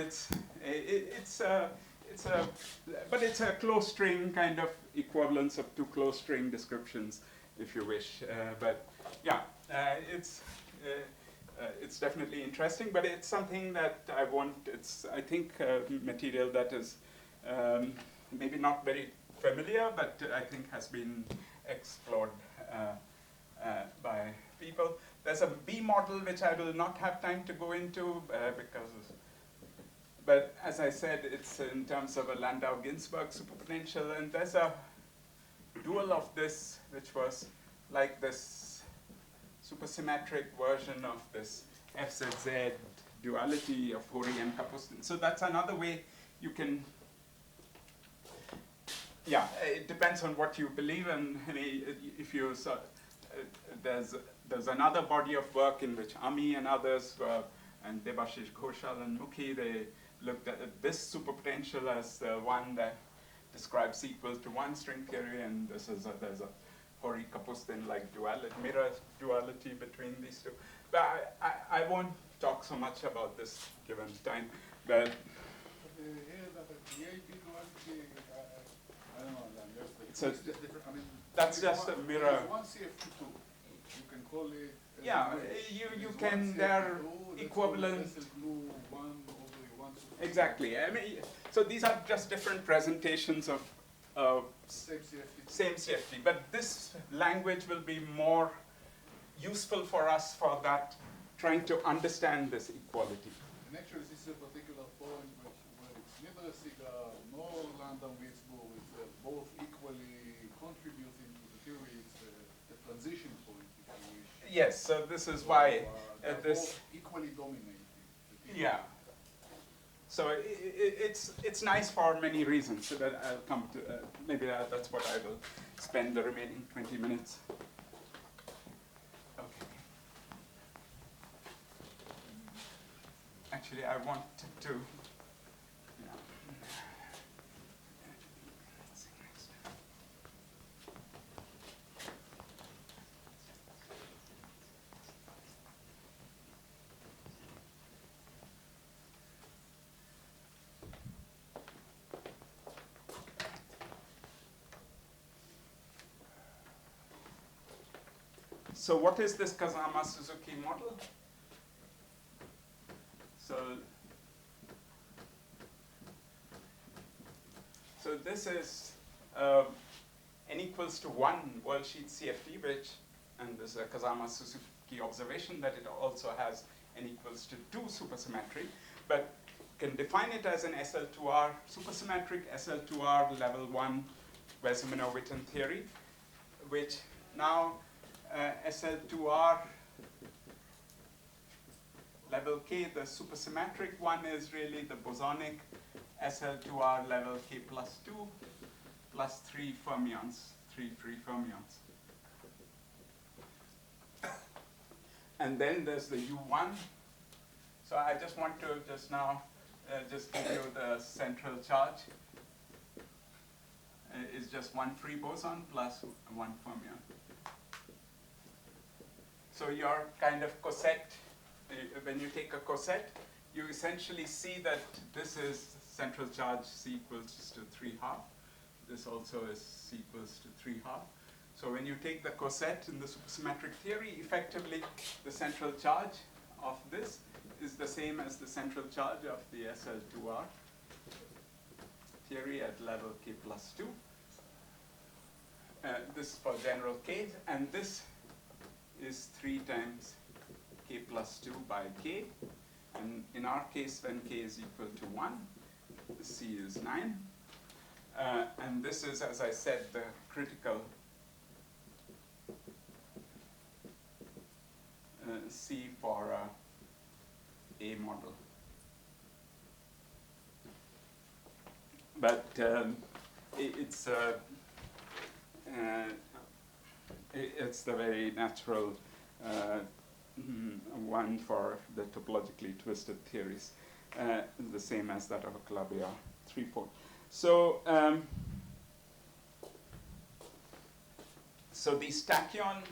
but it's a close string kind of equivalence of two close string descriptions, if you wish. But yeah, it's definitely interesting. But it's something that I want. I think material that is maybe not very familiar, but I think has been explored by people. There's a B model which I will not have time to go into but as I said, it's in terms of a Landau-Ginzburg superpotential, and there's a dual of this which was like this supersymmetric version of this FZZ duality of Hori and Kapustin. So that's another way you can, yeah, it depends on what you believe, and if you there's another body of work in which Ami and others and Debashish Ghoshal and Mukhi, they looked at this superpotential as the one that describes equal to one string theory, and there's a Hori Kapustin like duality, mirror duality between these two. But I won't talk so much about this given time. But I don't know. So It's different. I mean, that's just a mirror. One CFT2. You can call it. Yeah, you can. They're equivalent. Exactly. I mean, so these are just different presentations of same CFT. But this language will be more useful for us for that, trying to understand this equality. And actually, this is a particular point where it's neither Siga nor Landau-Ginzburg is both equally contributing to the theory. It's the transition point, if you wish. Yes. So this is why this both equally dominating. Yeah. So it's nice for many reasons. So that I'll come to maybe that's what I will spend the remaining 20 minutes. Okay. Actually, I wanted to. Yeah. So what is this Kazama-Suzuki model? So this is n equals to 1 worldsheet CFT, and this is a Kazama-Suzuki observation that it also has n equals to 2 supersymmetry, but can define it as an SL2R supersymmetric SL2R level 1 Weizmann-Witten theory, which now SL2R level K, the supersymmetric one, is really the bosonic SL2R level K plus 2 plus 3 fermions, 3 free fermions. And then there's the U1. So I just want to just now just give you the central charge. Is just one free boson plus one fermion. So your kind of coset, when you take a coset, you essentially see that this is central charge C equals to 3 half. This also is C equals to 3 half. So when you take the coset in the supersymmetric theory, effectively the central charge of this is the same as the central charge of the SL2R theory at level K plus 2. This is for general K, and this is 3 times K plus 2 by K. And in our case, when K is equal to 1, the C is 9. And this is, as I said, the critical C for A model. But it's the very natural one for the topologically twisted theories, the same as that of a Calabi-Yau 3-4. So, so these tachyon,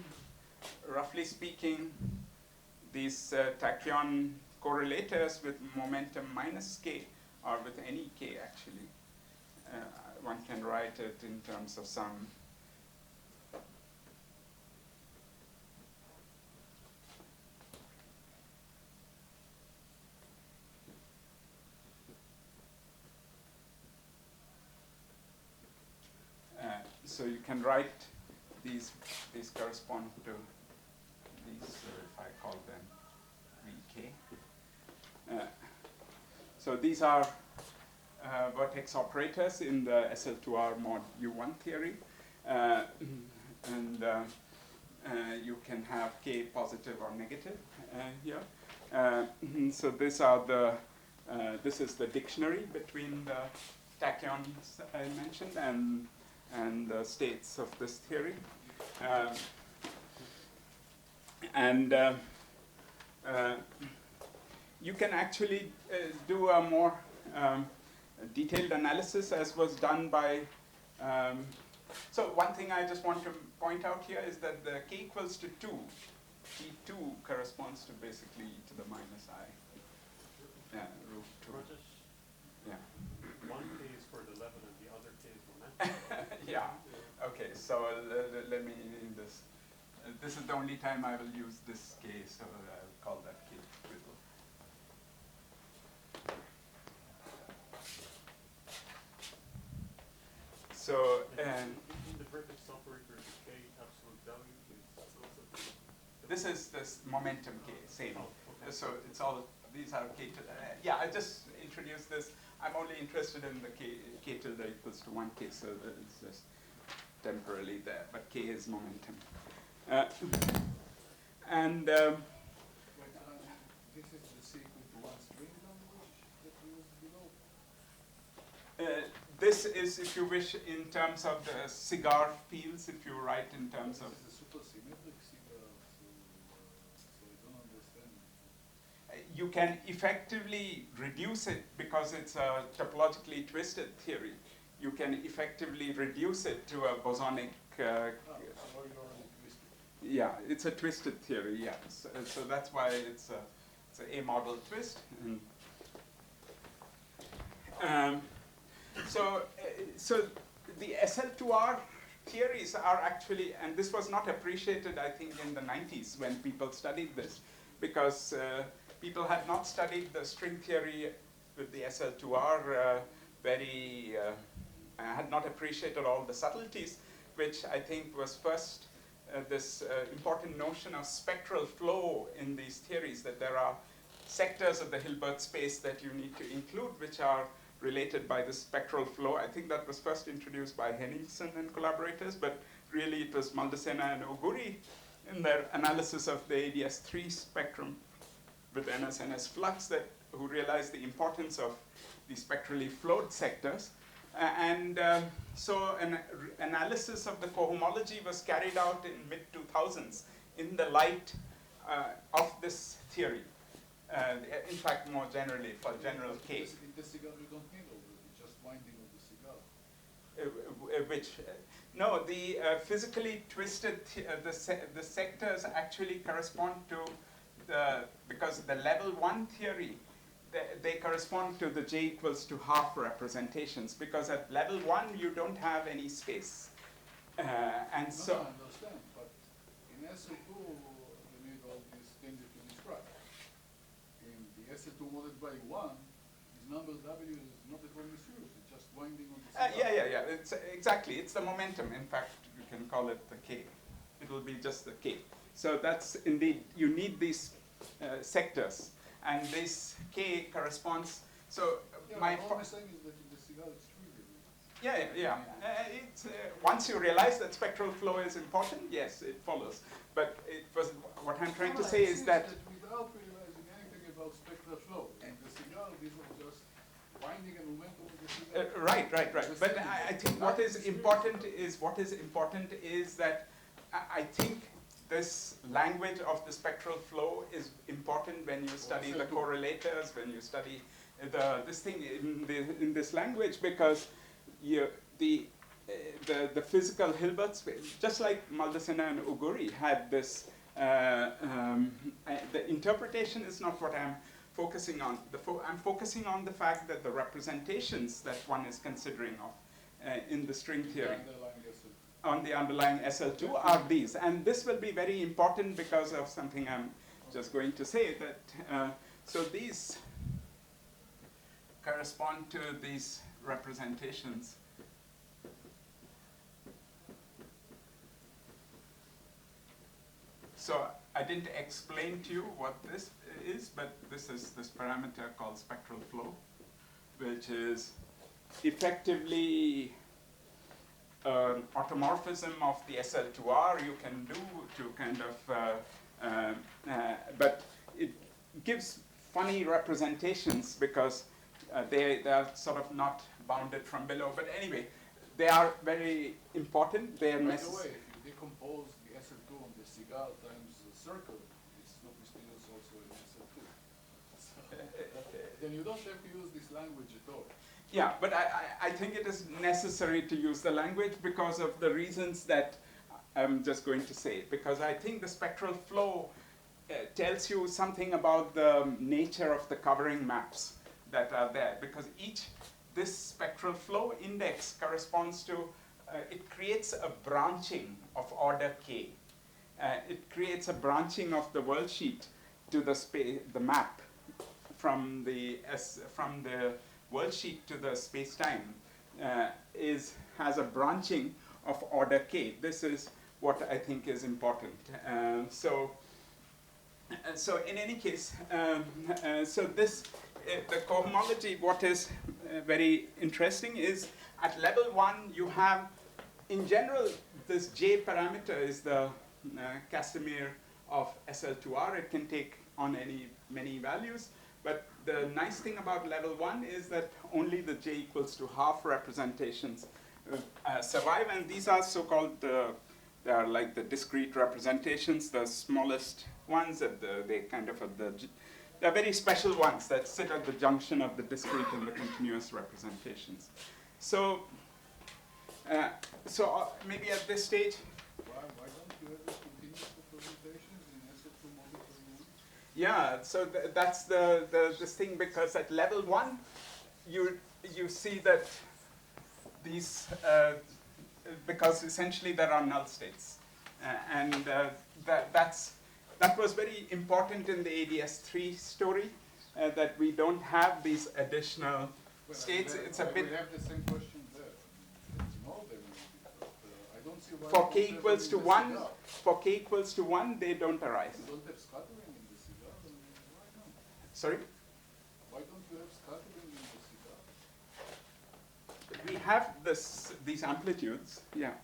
roughly speaking, these tachyon correlators with momentum minus k, or with any k actually. One can write it in terms of some so you can write these correspond to these, if I call them Vk. So these are vertex operators in the SL2R mod U1 theory. And you can have k positive or negative here. So these are the, this is the dictionary between the tachyons I mentioned and the states of this theory. You can actually do a more detailed analysis, as was done by, so one thing I just want to point out here is that the k equals to 2, T2 corresponds to basically e to the minus I, root 2. Rajesh, Yeah. one K is for the level and the other K is momentum. Yeah, okay, so let me in this. This is the only time I will use this k, so I'll call that k triple. So, In the vertex operator, the K absolute value is also this is this momentum k, same. Oh, okay. So it's all, these are k tilde. Yeah, I just introduced this. I'm only interested in the k tilde equals to 1k, so that it's just temporarily there, but k is momentum. This is the sequence to one string language that we use below. This is, if you wish, in terms of the cigar fields, if you write in terms of. This is a supersymmetric cigar, so I don't understand. You can effectively reduce it because it's a topologically twisted theory. You can effectively reduce it to a bosonic. Yeah, it's a twisted theory. Yeah, so that's why it's a model twist. So the SL2R theories are actually, and this was not appreciated, I think, in the 90s when people studied this, because people had not studied the string theory with the SL2R had not appreciated all the subtleties, which I think was first this important notion of spectral flow in these theories, that there are sectors of the Hilbert space that you need to include, which are related by the spectral flow. I think that was first introduced by Henningsen and collaborators, but really it was Maldacena and Oguri in their analysis of the ADS3 spectrum with NS flux who realized the importance of the spectrally flowed sectors. So an analysis of the cohomology was carried out in mid-2000s in the light of this theory. In fact, more generally, for general K. In the cigar, you don't need all this, just winding of the cigar. No, the physically twisted, the sectors actually correspond to because the level 1 theory, they correspond to the J equals to half representations, because at level 1 you don't have any space. No, I understand, but in SL2 you need all these things that you described. In the SL2 modeled by 1, this number W is not a promiscuous, it's just winding on the cigar. Yeah. It's the momentum. In fact, you can call it the K. It will be just the K. So that's indeed, you need these sectors, and this K corresponds. So all I'm saying is that in the cigar it's trivial. It's, once you realize that spectral flow is important, yes, it follows. But it was what I'm trying to say is that without realizing anything about spectral flow, in the cigar these are just winding and momentum of the cigar. Right. But I think what is important is that I think this language of the spectral flow is important when you study the correlators, when you study this thing in this language, because the physical Hilbert space, just like Maldacena and Oguri had this, the interpretation is not what I'm focusing on I'm focusing on the fact that the representations that one is considering of in the string theory on the underlying SL2 are these. And this will be very important because of something I'm just going to say, that so these correspond to these representations. So I didn't explain to you what this is, but this is this parameter called spectral flow, which is effectively an automorphism of the SL2R you can do to kind of, but it gives funny representations because they are sort of not bounded from below. But anyway, they are very important. They are By the necessary. way, if you decompose the SL2 on the cigar times the circle, it's not mysterious also in SL2. So, then you don't have to use this language at all. Yeah, but I think it is necessary to use the language because of the reasons that I'm just going to say. Because I think the spectral flow tells you something about the nature of the covering maps that are there. Because this spectral flow index corresponds to, it creates a branching of order k. It creates a branching of the world sheet to the map from the world sheet to the space-time has a branching of order k. This is what I think is important. So in any case, so this the cohomology. What is very interesting is at level 1 you have, in general, this J parameter is the Casimir of SL2R. It can take on many values. But the nice thing about level 1 is that only the J equals to half representations survive, and these are so-called, they are like the discrete representations, the smallest ones, they're very special ones that sit at the junction of the discrete and the continuous representations. So, maybe at this stage, Why don't you have continuous representations in SL2 model? yeah, so that's this thing, because at level 1, you see that these, because essentially there are null states. That was very important in the ADS3 story, that we don't have these additional states. It's a bit... We have the same question there. It's more than I don't see why... For k equals to 1, for k equals to 1, they don't arise. You don't have scattering in the cigar? Why not? Sorry? Why don't you have scattering in the cigar? We have these amplitudes, yeah.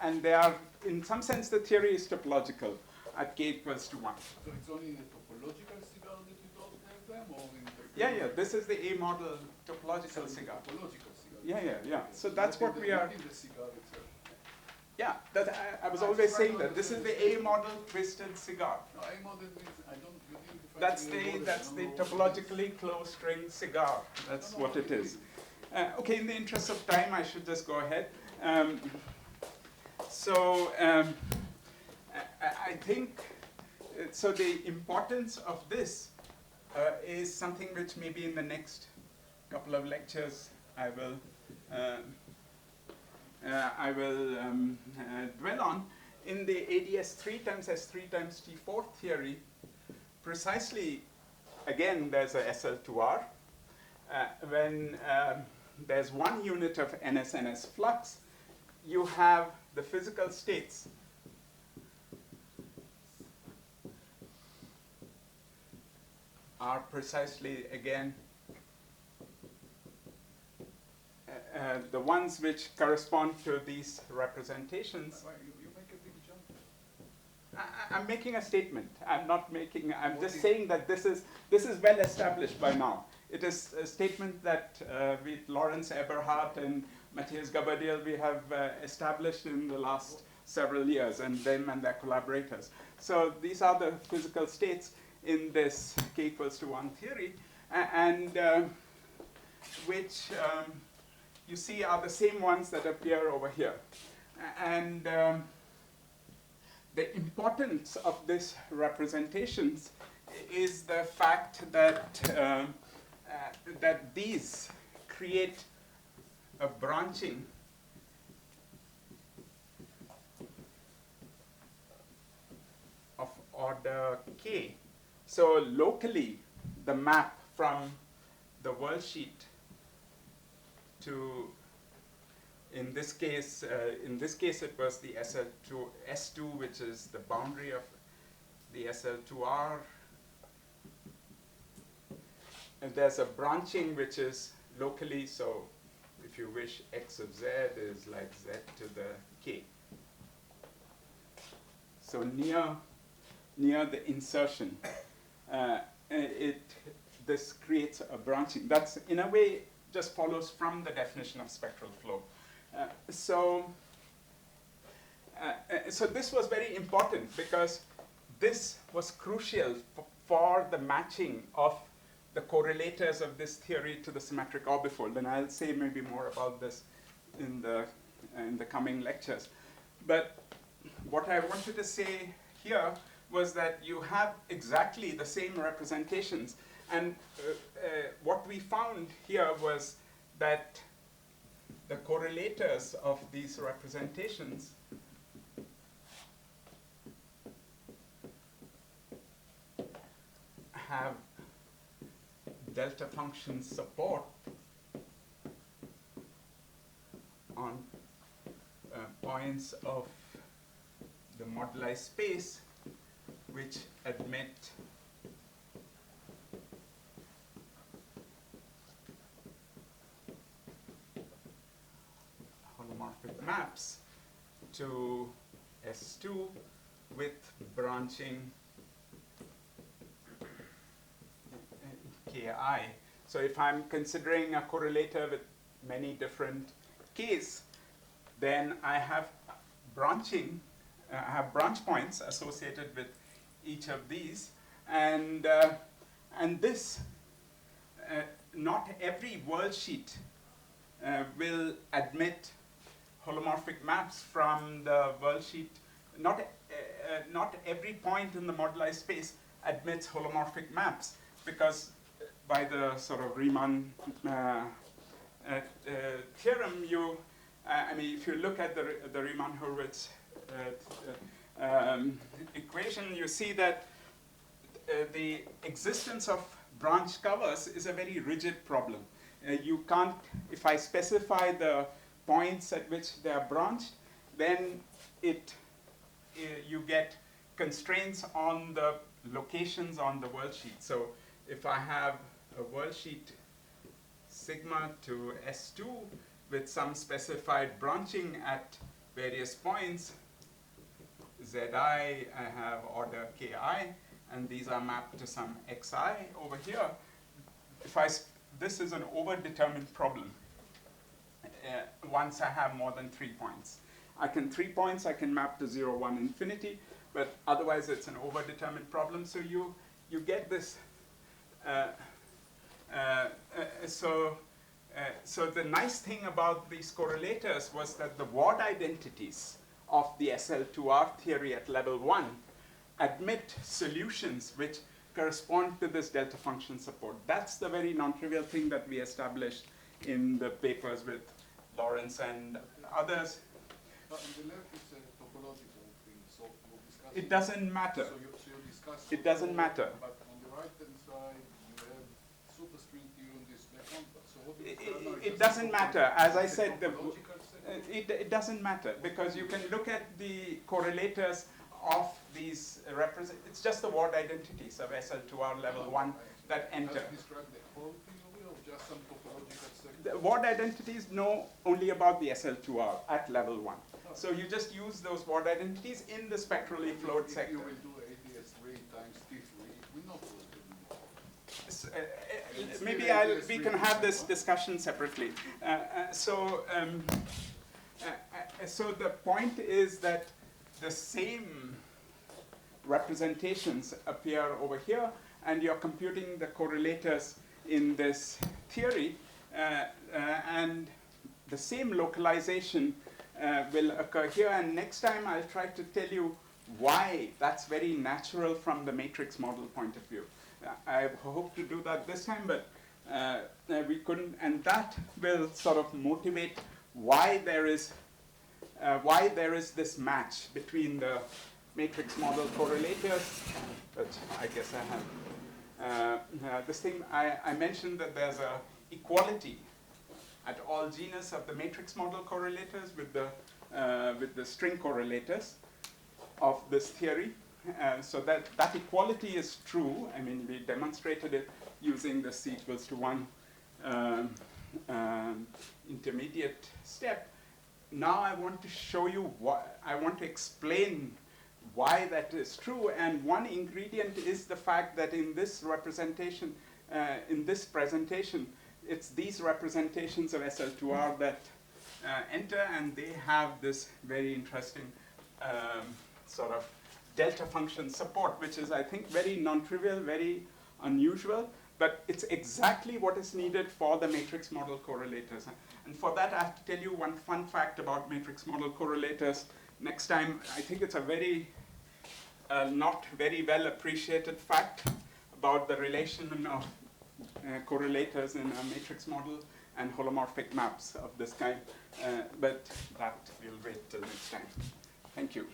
And they are, in some sense, the theory is topological at k equals to 1. So it's only in the topological cigar that you don't have them, or in the... Yeah, this is the A model topological cigar. Topological cigar. Yeah. So that's what we are... Not in the cigar itself. Yeah, I was always saying that. This is the A model twisted cigar. No, A model means I don't... You didn't define That's the A model, topologically closed string cigar. That's what it is. Okay, in the interest of time, I should just go ahead. I think, so the importance of this is something which maybe in the next couple of lectures I will dwell on. In the ADS 3 times S3 times T4 theory, precisely, again, there's a SL2R. When there's one unit of NS flux, you have the physical states are precisely, again, the ones which correspond to these representations. You make a big jump. I'm making a statement. I'm just saying that this is well established by now. It is a statement that with Lawrence Eberhardt and Matthias Gabadiel we have established in the last several years, and them and their collaborators. So these are the physical states in this k equals to 1 theory, and which you see are the same ones that appear over here. And the importance of these representations is the fact that that these create a branching of order k. So locally, the map from the world sheet to, in this case it was the S2, which is the boundary of the SL2R. And there's a branching which is locally, so if you wish, x of z is like z to the k. So near the insertion, this creates a branching. That's, in a way, just follows from the definition of spectral flow. So this was very important because this was crucial for the matching of the correlators of this theory to the symmetric orbifold. And I'll say maybe more about this in the coming lectures. But what I wanted to say here was that you have exactly the same representations. And what we found here was that the correlators of these representations have delta function support on points of the moduli space which admit holomorphic maps to S2 with branching Ki. So if I'm considering a correlator with many different Ks, then I have branching, I have branch points associated with each of these, and this, not every world sheet will admit holomorphic maps from the world sheet. Not every point in the moduli space admits holomorphic maps, because by the sort of Riemann theorem, I mean, if you look at the Riemann-Hurwitz equation, you see that the existence of branch covers is a very rigid problem. You can't, if I specify the points at which they are branched, then you get constraints on the locations on the world sheet. So if I have a world sheet sigma to S2 with some specified branching at various points, Zi, I have order Ki, and these are mapped to some Xi over here. This is an overdetermined problem once I have more than 3 points. 3 points I can map to 0, 1, infinity, but otherwise it's an overdetermined problem. So you get this. So the nice thing about these correlators was that the ward identities of the SL2R theory at level 1 admit solutions which correspond to this delta function support. That's the very non-trivial thing that we established in the papers with Lawrence and others. But on the left it's a topological thing, so we'll discuss it. Doesn't matter. So you discuss it doesn't matter. But on the right-hand side, you have superstring theorem, this background. So what do you it doesn't matter. As I said, it doesn't matter, because you can look at the correlators of these it's just the ward identities of SL2R level 1 that enter. Does it describe the whole theory or just some topological segment? The ward identities know only about the SL2R at level 1. So you just use those ward identities in the spectrally flowed sector. You will do ADS3 times T3, we know what maybe we can have this discussion separately. So the point is that the same representations appear over here, and you're computing the correlators in this theory, and the same localization will occur here. And next time I'll try to tell you why that's very natural from the matrix model point of view. I hoped to do that this time, but we couldn't, and that will sort of motivate why there is this match between the matrix model correlators. But I guess I have this thing. I mentioned that there's a equality at all genus of the matrix model correlators with the string correlators of this theory. So that equality is true. I mean, we demonstrated it using the C equals to 1 intermediate step. Now I want to show you I want to explain why that is true. And one ingredient is the fact that in this representation, it's these representations of SL2R that enter, and they have this very interesting sort of delta function support, which is, I think, very non-trivial, very unusual, but it's exactly what is needed for the matrix model correlators. And for that, I have to tell you one fun fact about matrix model correlators. Next time, I think it's a very not very well appreciated fact about the relation of correlators in a matrix model and holomorphic maps of this kind, but that we'll wait till next time. Thank you.